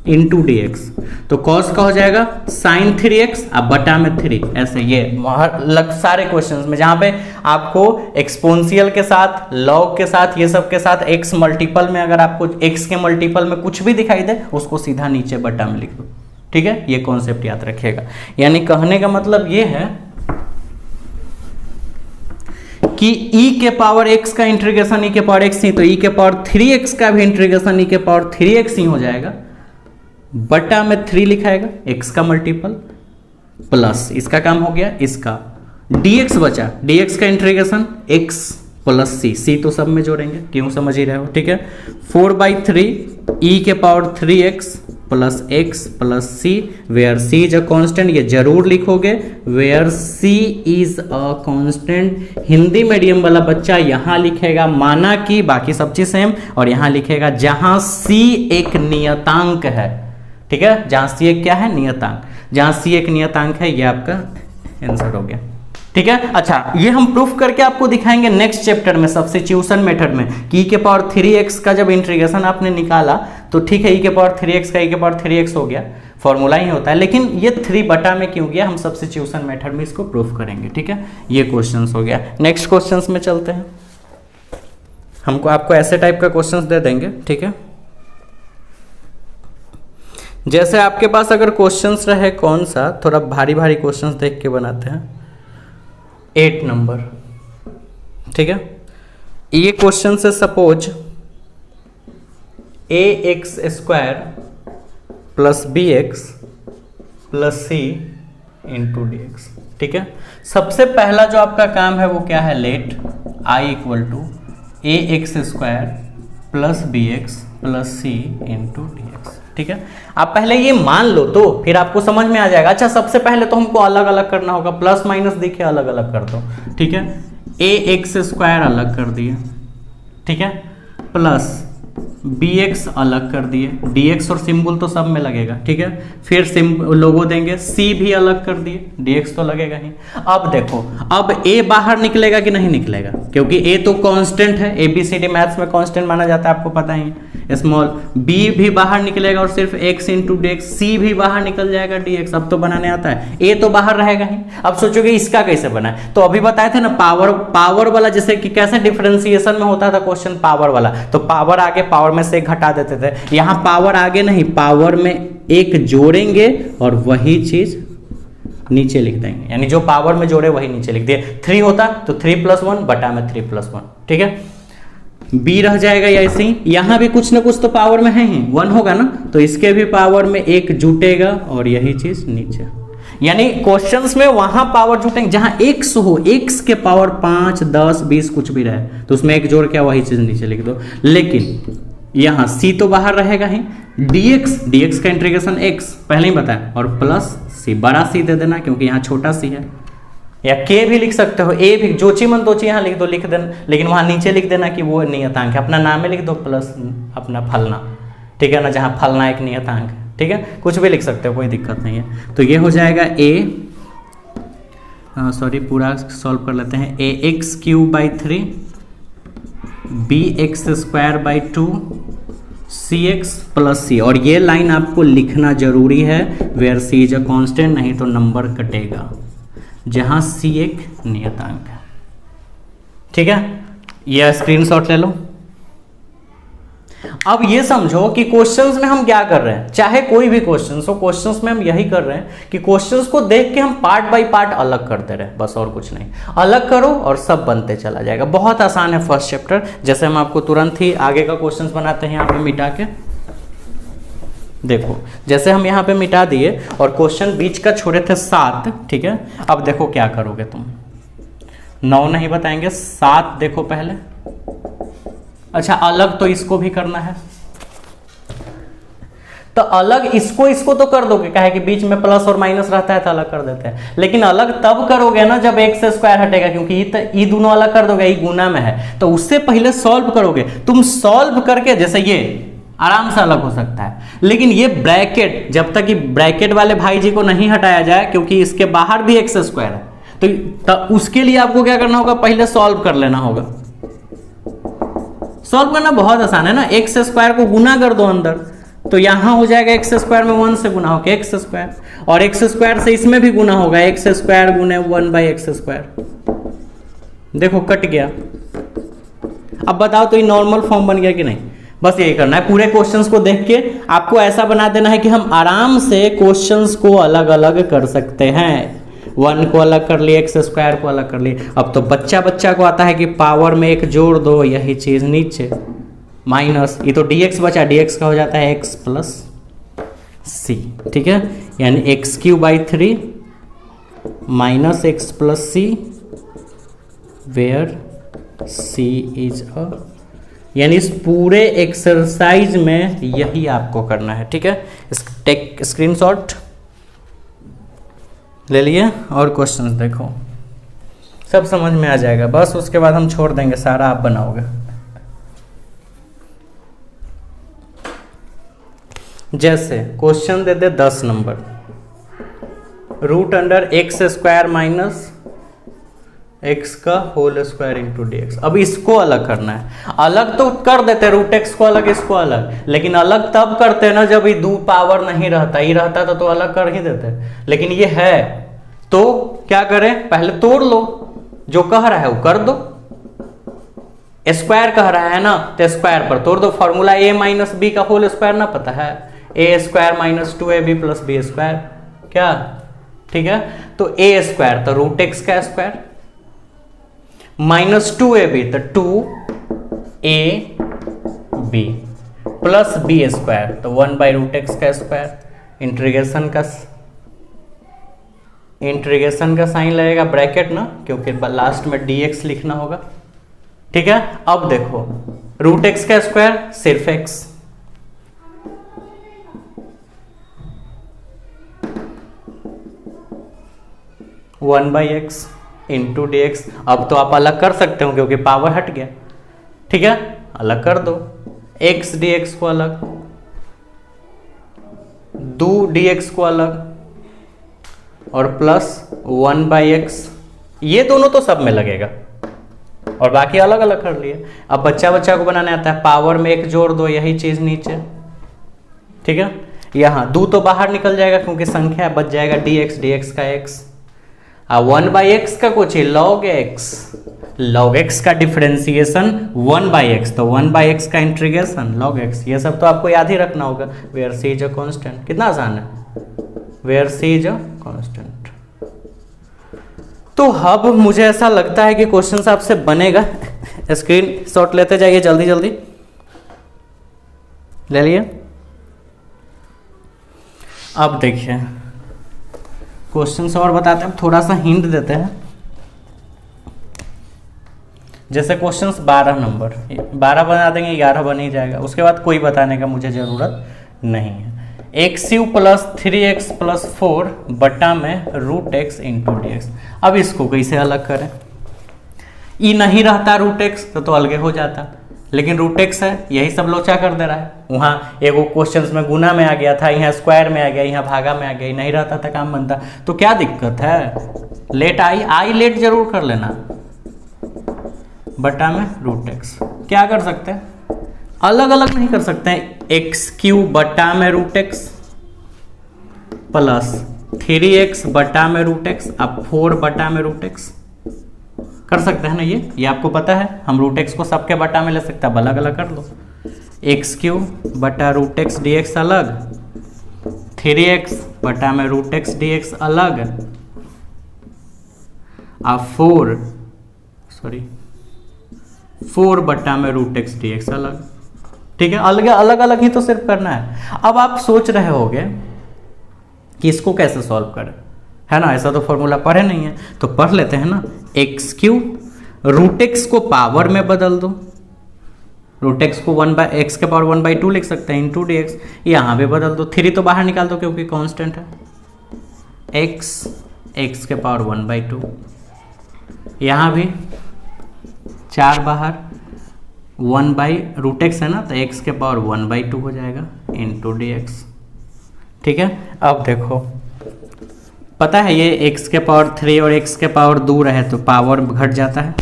× dx, तो cos का हो जाएगा sin 3x अब बटा में 3, ऐसे ये सारे क्वेश्चंस में जहां पे आपको एक्सपोनेंशियल के साथ, लॉग के साथ, ये सब के साथ x मल्टीपल में, अगर आपको x के मल्टीपल में कुछ भी दिखाई दे उसको सीधा नीचे बटा में लिख दो, ठीक है। ये कॉन्सेप्ट याद रखिएगा। यानी कहने का मतलब ये है कि e⁻x का इंटीग्रेशन e⁻x ही, तो e⁻3x का भी इंटीग्रेशन e⁻3x ही हो जाएगा, बटा में 3 लिखाएगा x का मल्टीपल प्लस, इसका काम हो गया, इसका dx बचा, dx का इंटीग्रेशन x + c तो सब में जोड़ेंगे, क्यों समझ ही रहे हो, ठीक है। 4/3 e⁻3x + x + c, where c is a constant, ये जरूर लिखोगे, where c is a constant. Hindi medium वाला बच्चा यहां लिखेगा माना कि, बाकी सब चीज सेम, और यहां लिखेगा जहां c एक नियतांक है, ठीक है। जहां c एक क्या है नियतांक, जहां c एक नियतांक है, ये आपका आंसर हो गया, ठीक है। अच्छा, ये हम प्रूफ करके आपको दिखाएंगे नेक्स्ट चैप्टर में सब्स्टिट्यूशन मेथड में कि e⁻3x का जब इंटीग्रेशन आपने निकाला तो ठीक है, e⁻3x का e⁻3x हो गया, फॉर्मूला ही होता है, लेकिन ये 3 बटा में क्यों गया, हम सब्स्टिट्यूशन मेथड में इसको प्रूफ करेंगे, ठीक है। ये क्वेश्चंस हो गया। नेक्स्ट क्वेश्चंस में चलते हैं। हमको आपको ऐसे टाइप का क्वेश्चंस दे देंगे, ठीक है। जैसे आपके पास अगर क्वेश्चंस रहे कौन सा, थोड़ा भारी भारी क्वेश्चंस देख के बनाते हैं, 8 नंबर, ठीक है। ये क्वेश्चन से suppose ax² + bx + c × dx, ठीक है। सबसे पहला जो आपका काम है वो क्या है, late i = ax² + bx + c × dx, ठीक है। आप पहले ये मान लो तो फिर आपको समझ में आ जाएगा। अच्छा, सबसे पहले तो हमको अलग अलग करना होगा, प्लस माइनस दिखे अलग अलग कर दो, ठीक है। ax² अलग कर दिए, ठीक है, प्लस bx अलग कर दिए, dx और सिंबल तो सब में लगेगा, ठीक है। फिर लोगो देंगे, c भी अलग कर दिए, dx तो लगेगा ही। अब देखो, अब a बाहर निकलेगा कि नहीं निकलेगा, क्योंकि a तो कांस्टेंट है, ABCD मैथ्स में कांस्टेंट माना जाता है, आपको पता ही है। स्मॉल b भी बाहर निकलेगा और सिर्फ x इंटू dx, c भी बाहर निकल जाएगा dx, अब तो बनाने आता है। a तो बाहर रहेगा ही। अब सोचोगे इसका कैसे बना है, तो अभी बताए थे ना पावर वाला, जैसे कि कैसे डिफरेंशिएशन में होता था क्वेश्चन पावर वाला, तो पावर आगे पावर में से एक घटा देते थे। यहां पावर आगे नहीं, पावर में एक जोड़ेंगे और वही चीज नीचे लिख देंगे, यानी जो पावर में जोड़े वही नीचे लिख दिए। 3 होता तो 3 + 1 बटा में 3 + 1, ठीक है। b रह जाएगा या ऐसे ही, यहां भी कुछ ना कुछ तो पावर में है ही, 1 होगा ना, तो इसके भी पावर में एक जुटेगा और यही चीज नीचे। यानी क्वेश्चंस में वहां पावर जुटेंगे जहां x हो, x के पावर 5, 10, 20 कुछ भी रहे, तो उसमें एक जोड़ के वही चीज नीचे लिख दो। लेकिन यहां c तो बाहर रहेगा ही, dx का इंटीग्रेशन x पहले ही बताया, और प्लस c, बड़ा c दे देना क्योंकि यहाँ छोटा c है, या k भी लिख सकते हो, a भी, जो ची मन तो ची यहाँ लिख दो, लिख देना, लेकिन वहां नीचे लिख देना कि वो नियतांक है, अपना नाम में लिख दो प्लस अपना फलना, ठीक है ना, जहां फलना एक नियतांक है, ठीक है, कुछ भी लिख सकते हो, कोई दिक्कत नहीं है। तो ये हो जाएगा पूरा सॉल्व कर लेते हैं, ax³ 3 bx² 2 cx + c, और ये लाइन आपको लिखना जरूरी है, where c is a constant, नहीं तो नंबर कटेगा, जहां c एक नियतांक है, ठीक है। यह स्क्रीनशॉट ले लो। अब ये समझो कि क्वेश्चंस में हम क्या कर रहे हैं, चाहे कोई भी क्वेश्चंस हो, क्वेश्चंस में हम यही कर रहे हैं कि क्वेश्चंस को देख के हम पार्ट बाय पार्ट अलग करते रहे, बस और कुछ नहीं। अलग करो और सब बनते चला जाएगा। बहुत आसान है फर्स्ट चैप्टर। जैसे हम आपको तुरंत ही आगे का क्वेश्चंस बनाते हैं यहाँ पे मिटा के, देखो जैसे हम यहाँ पे मिटा दिए और क्वेश्चन बीच का छोड़े थे 7, ठीक है। अब देखो क्या करोगे तुम, 9 नहीं बताएंगे, 7 देखो पहले। अच्छा, अलग तो इसको भी करना है, तो अलग इसको तो कर दोगे, क्या है कि बीच में प्लस और माइनस रहता है तो अलग कर देते हैं, लेकिन अलग तब करोगे ना जब x² हटेगा, क्योंकि ये दोनों अलग कर दोगे, ये गुना में है, तो उससे पहले सॉल्व करोगे। तुम सॉल्व करके, जैसे ये आराम से अलग हो सकता है, लेकिन ये ब्रैकेट, जब तक कि ब्रैकेट वाले भाई जी को नहीं हटाया जाए, क्योंकि इसके बाहर भी x² है, तो उसके लिए आपको क्या करना होगा, पहले सॉल्व कर लेना होगा। सॉल्व करना बहुत आसान है ना, x² को गुना कर दो अंदर, तो यहां हो जाएगा x² में 1 से गुना होगा x², और x² से इसमें भी गुना होगा, x² गुने 1/x²। देखो कट गया। अब बताओ तो ये नॉर्मल फॉर्म बन गया कि नहीं। बस यही करना है, पूरे क्वेश्चंस को देख के आपको ऐसा बना देना है कि हम आराम से क्वेश्चंस को अलग अलग कर सकते हैं। 1 को अलग कर लिए, x² को अलग कर लिए। अब तो बच्चा को आता है कि पावर में एक जोड़ दो, यही चीज नीचे माइनस, ये तो dx बचा, dx का हो जाता है x + c, ठीक है। यानी x³ 3 - x + c where c is a, यानी इस पूरे एक्सरसाइज में यही आपको करना है, ठीक है। टेक स्क्रीनशॉट ले लिए और क्वेश्चंस देखो, सब समझ में आ जाएगा। बस उसके बाद हम छोड़ देंगे, सारा आप बनाओगे। जैसे क्वेश्चन दे दे 10 नंबर, √x² - x का होल स्क्वायर इंटू dx। अब इसको अलग करना है। अलग तो कर देते, √x को अलग, इसको अलग, लेकिन अलग तब करते ना जब ये 2 पावर नहीं रहता, ये रहता तो अलग कर ही देते, लेकिन ये है तो क्या करें, पहले तोड़ लो, जो कह रहा है वो कर दो। स्क्वायर कह रहा है ना, तो स्क्वायर पर तोड़ दो। फॉर्मूला a - b का होल स्क्वायर ना पता है, a² - 2ab + b², क्या, ठीक है। तो a² तो √x का स्क्वायर, -2ab तो 2ab प्लस b² तो 1/√x का स्क्वायर। इंटीग्रेशन का साइन लगेगा ब्रैकेट ना, क्योंकि लास्ट में dx लिखना होगा, ठीक है। अब देखो √x का स्क्वायर सिर्फ x, (1/x) इंटू dx। अब तो आप अलग कर सकते हो क्योंकि पावर हट गया, ठीक है, अलग कर दो। एक्स डी एक्स को अलग, दो डी एक्स को अलग, और प्लस 1/x, ये दोनों तो सब में लगेगा और बाकी अलग अलग कर लिए। अब बच्चा बच्चा को बनाने आता है, पावर में एक जोड़ दो, यही चीज नीचे, ठीक है। यहाँ दो तो बाहर निकल जाएगा क्योंकि संख्या, बच जाएगा dx, dx का x, 1/x का कुछ ही log x, log x का डिफरेंशिएशन 1/x, तो 1/x का इंटीग्रेशन log x, ये सब तो आपको याद ही रखना होगा। Where c is a constant, कितना आसान है, where c is a constant. तो अब मुझे ऐसा लगता है कि क्वेश्चन आपसे बनेगा, स्क्रीन शॉट लेते जाइए, जल्दी जल्दी ले लिए। अब देखिए क्वेश्चन और बताते हैं, थोड़ा सा हिंट देते हैं। जैसे क्वेश्चंस 12 नंबर, 12 बना देंगे, 11 बन ही जाएगा, उसके बाद कोई बताने का मुझे ज़रूरत नहीं है। एक्स3 प्लस 3x प्लस 4 बटा में root x into D x. अब इसको कैसे अलग करें, ई नहीं रहता रूट एक्स तो अलगे हो जाता, लेकिन रूट एक्स है, यही सब लोचा कर दे रहा है। वहाँ एगो क्वेश्चंस में गुना में आ गया था, यहाँ स्क्वायर में आ गया, यहाँ भागा में आ गया, नहीं रहता था काम बनता। तो क्या दिक्कत है, लेट आई लेट जरूर कर लेना, बटा में रूट एक्स। क्या कर सकते हैं, अलग अलग नहीं कर सकते हैं, x³ बटा में रूट एक्स प्लस 3x बटा में रूट एक्स, अब 4 बटा में रूट एक्स कर सकते हैं ना, ये आपको पता है। हम रूट एक्स को सबके बटा में ले सकते हैं, अब अलग अलग कर लो, x³ बटा रूट एक्स डी एक्स अलग, 3x बटा में रूट एक्स डी एक्स अलग, अब 4 बटा में रूट एक्स डी एक्स अलग, ठीक है। अलग अलग अलग ही तो सिर्फ करना है। अब आप सोच रहे होगे कि इसको कैसे सॉल्व करें, है ना, ऐसा तो फॉर्मूला पढ़े नहीं है, तो पढ़ लेते हैं ना। x³ रूट एक्स को पावर में बदल दो, रूट एक्स को 1/x के पावर 1/2 लिख सकते हैं, इंटू डी एक्स, यहाँ भी बदल दो, 3 तो बाहर निकाल दो क्योंकि कांस्टेंट है, x के पावर 1/2, यहाँ भी 4 बाहर, 1/√x है ना, तो x के पावर 1/2 हो जाएगा इंटू डी एक्स, ठीक है। अब देखो पता है ये x के पावर 3 और x के पावर 2 रहे तो पावर घट जाता है,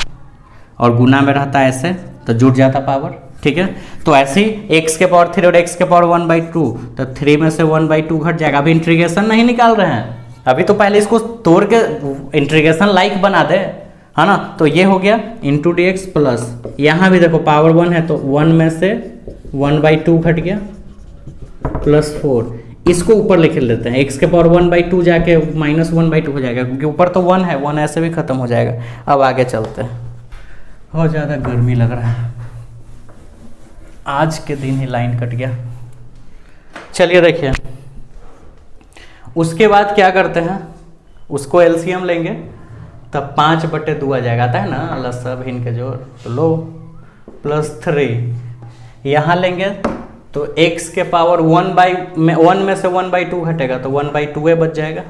और गुना में रहता है ऐसे तो जुड़ जाता पावर, ठीक है। तो ऐसे ही x के पावर 3 और x के पावर 1/2, तो 3 में से 1/2 घट जाएगा। अभी इंटीग्रेशन नहीं निकाल रहे हैं, अभी तो पहले इसको तोड़ के इंटीग्रेशन लाइक बना दे, है ना। तो ये हो गया इंटू डी एक्स प्लस, यहाँ भी देखो पावर 1 है तो 1 में से 1/2 घट गया प्लस 4, इसको ऊपर लिख लेते हैं, x के पावर 1/2 जाके -1/2 हो जाएगा क्योंकि ऊपर तो 1 है, 1 ऐसे भी खत्म हो जाएगा। अब आगे चलते हैं, बहुत ज़्यादा गर्मी लग रहा है, आज के दिन ही लाइन कट गया। चलिए देखिए उसके बाद क्या करते हैं, उसको एलसीएम लेंगे तब 5/2 आ जाएगा, आता है ना लसा भिन्न के जोड़, तो लो प्लस 3 यहाँ लेंगे तो x के पावर 1 में से 1/2 घटेगा तो 1/2 बच जाएगा,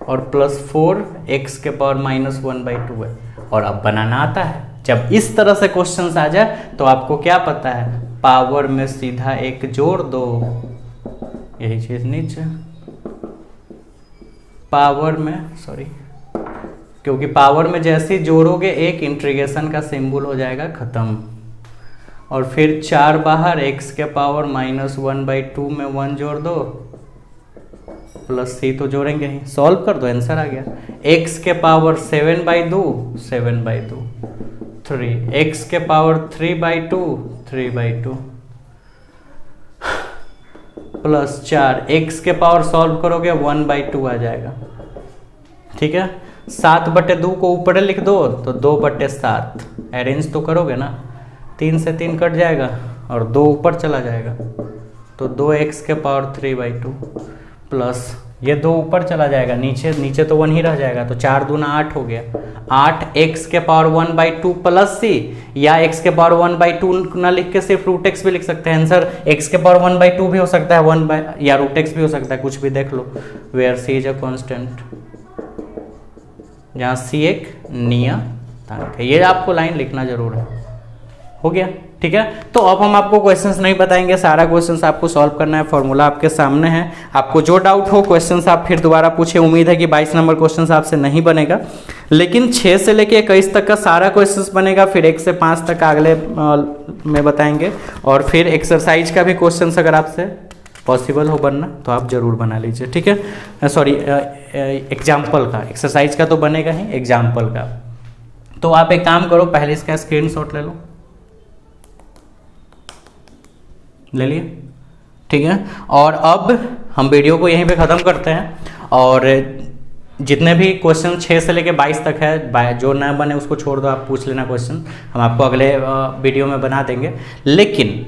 और प्लस 4 x के पावर -1/2 है। और अब बनाना आता है, जब इस तरह से क्वेश्चन आ जाए तो आपको क्या पता है, पावर में सीधा एक जोड़ दो, यही चीज नीचे पावर में, सॉरी, क्योंकि पावर में जैसे जोड़ोगे एक, इंटीग्रेशन का सिंबल हो जाएगा खत्म, और फिर 4 बाहर, x के पावर -1/2 में 1 जोड़ दो, प्लस c तो जोड़ेंगे ही, सॉल्व कर दो, आंसर आ गया। x के पावर 7/2 3, x के पावर 3/2 प्लस 4, x के पावर सॉल्व करोगे 1/2 आ जाएगा, ठीक है। 7/2 को ऊपर लिख दो तो 2/7, अरेंज तो करोगे ना, 3 से 3 कट जाएगा और 2 ऊपर चला जाएगा, तो 2x के पावर 3/2 प्लस ये 2 ऊपर चला जाएगा, नीचे तो 1 ही रह जाएगा, तो 4 दूना 8 हो गया, 8x के पावर 1/2 प्लस c, या x के पावर 1/2 ना लिख के सिर्फ रूट एक्स भी लिख सकते हैं, आंसर x के पावर 1/2 भी हो सकता है, या रूट एक्स भी हो सकता है, कुछ भी देख लो। Where c is a constant, जहाँ c एक नियतांक है, ये आपको लाइन लिखना जरूर है, हो गया, ठीक। ठीक है। तो अब हम आपको क्वेश्चंस नहीं बताएंगे, सारा क्वेश्चंस आपको सॉल्व करना है, फॉर्मूला आपके सामने है। आपको जो डाउट हो क्वेश्चंस आप फिर दोबारा पूछे। उम्मीद है कि 22 नंबर क्वेश्चंस आपसे नहीं बनेगा, लेकिन 6 से लेके 21 तक का सारा क्वेश्चंस बनेगा। फिर 1 से 5 तक अगले में बताएंगे, और फिर एक्सरसाइज का भी क्वेश्चंस अगर आपसे पॉसिबल हो बनना तो आप जरूर बना लीजिए, ठीक है। सॉरी, एग्जाम्पल का, एक्सरसाइज का तो बनेगा ही, एग्जाम्पल का। तो आप एक काम करो, पहले इसका स्क्रीनशॉट ले लो, ले लिए, ठीक है। और अब हम वीडियो को यहीं पे ख़त्म करते हैं, और जितने भी क्वेश्चन 6 से लेके 22 तक है, जो ना बने उसको छोड़ दो, आप पूछ लेना क्वेश्चन, हम आपको अगले वीडियो में बना देंगे। लेकिन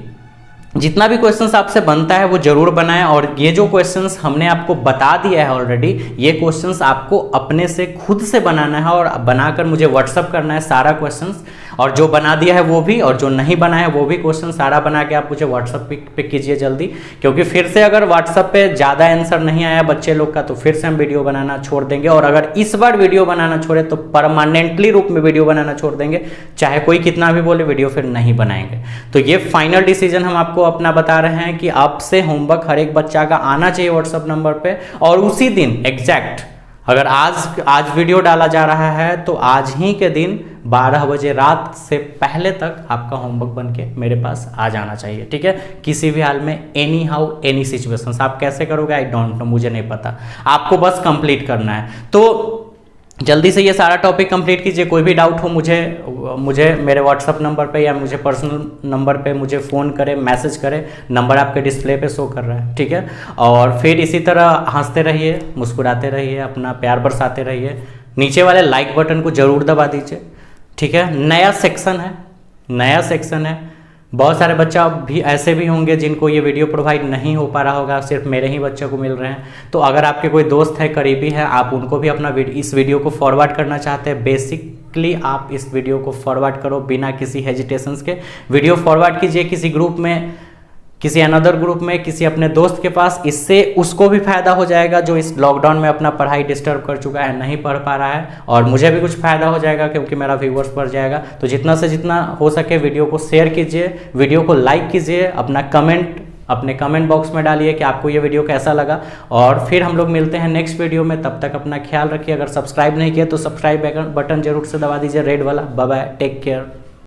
जितना भी क्वेश्चंस आपसे बनता है वो जरूर बनाएं, और ये जो क्वेश्चंस हमने आपको बता दिया है ऑलरेडी, ये क्वेश्चंस आपको अपने से खुद से बनाना है और बनाकर मुझे व्हाट्सअप करना है सारा क्वेश्चंस, और जो बना दिया है वो भी, और जो नहीं बना है वो भी क्वेश्चन सारा बना के आप मुझे व्हाट्सअप पे कीजिए जल्दी, क्योंकि फिर से अगर व्हाट्सअप पे ज़्यादा आंसर नहीं आया बच्चे लोग का तो फिर से हम वीडियो बनाना छोड़ देंगे, और अगर इस बार वीडियो बनाना छोड़े तो परमानेंटली रूप में वीडियो बनाना छोड़ देंगे, चाहे कोई कितना भी बोले, वीडियो फिर नहीं बनाएंगे। तो ये फाइनल डिसीजन हम आपको अपना बता रहे हैं कि आपसे होमवर्क हर एक बच्चा का आना चाहिए व्हाट्सएप नंबर पे, और उसी दिन एग्जैक्ट, अगर आज वीडियो डाला जा रहा है तो आज ही के दिन 12 बजे रात से पहले तक आपका होमवर्क बन के मेरे पास आ जाना चाहिए, ठीक है। किसी भी हाल में, एनी हाउ एनी सिचुएशंस। आप कैसे करोगे आई डोंट नो, मुझे नहीं पता, आपको बस कंप्लीट करना है। तो जल्दी से ये सारा टॉपिक कंप्लीट कीजिए। कोई भी डाउट हो मुझे मेरे व्हाट्सअप नंबर पे या मुझे पर्सनल नंबर पे मुझे फ़ोन करें, मैसेज करें, नंबर आपके डिस्प्ले पे शो कर रहा है, ठीक है। और फिर इसी तरह हंसते रहिए, मुस्कुराते रहिए, अपना प्यार बरसाते रहिए। नीचे वाले लाइक बटन को ज़रूर दबा दीजिए, ठीक है। नया सेक्शन है, बहुत सारे बच्चा भी ऐसे भी होंगे जिनको ये वीडियो प्रोवाइड नहीं हो पा रहा होगा, सिर्फ मेरे ही बच्चों को मिल रहे हैं। तो अगर आपके कोई दोस्त है, करीबी है, आप उनको भी अपना इस वीडियो को फॉरवर्ड करना चाहते हैं, बेसिकली आप इस वीडियो को फॉरवर्ड करो बिना किसी हेजिटेशंस के। वीडियो फॉरवर्ड कीजिए किसी ग्रुप में, किसी अनदर ग्रुप में, किसी अपने दोस्त के पास। इससे उसको भी फायदा हो जाएगा जो इस लॉकडाउन में अपना पढ़ाई डिस्टर्ब कर चुका है, नहीं पढ़ पा रहा है, और मुझे भी कुछ फायदा हो जाएगा क्योंकि मेरा व्यूअर्स बढ़ जाएगा। तो जितना से जितना हो सके वीडियो को शेयर कीजिए, वीडियो को लाइक कीजिए, अपना कमेंट अपने कमेंट बॉक्स में डालिए कि आपको ये वीडियो कैसा लगा, और फिर हम लोग मिलते हैं नेक्स्ट वीडियो में। तब तक अपना ख्याल रखिए। अगर सब्सक्राइब नहीं किया तो सब्सक्राइब बटन जरूर से दबा दीजिए, रेड वाला। Bye bye, take care.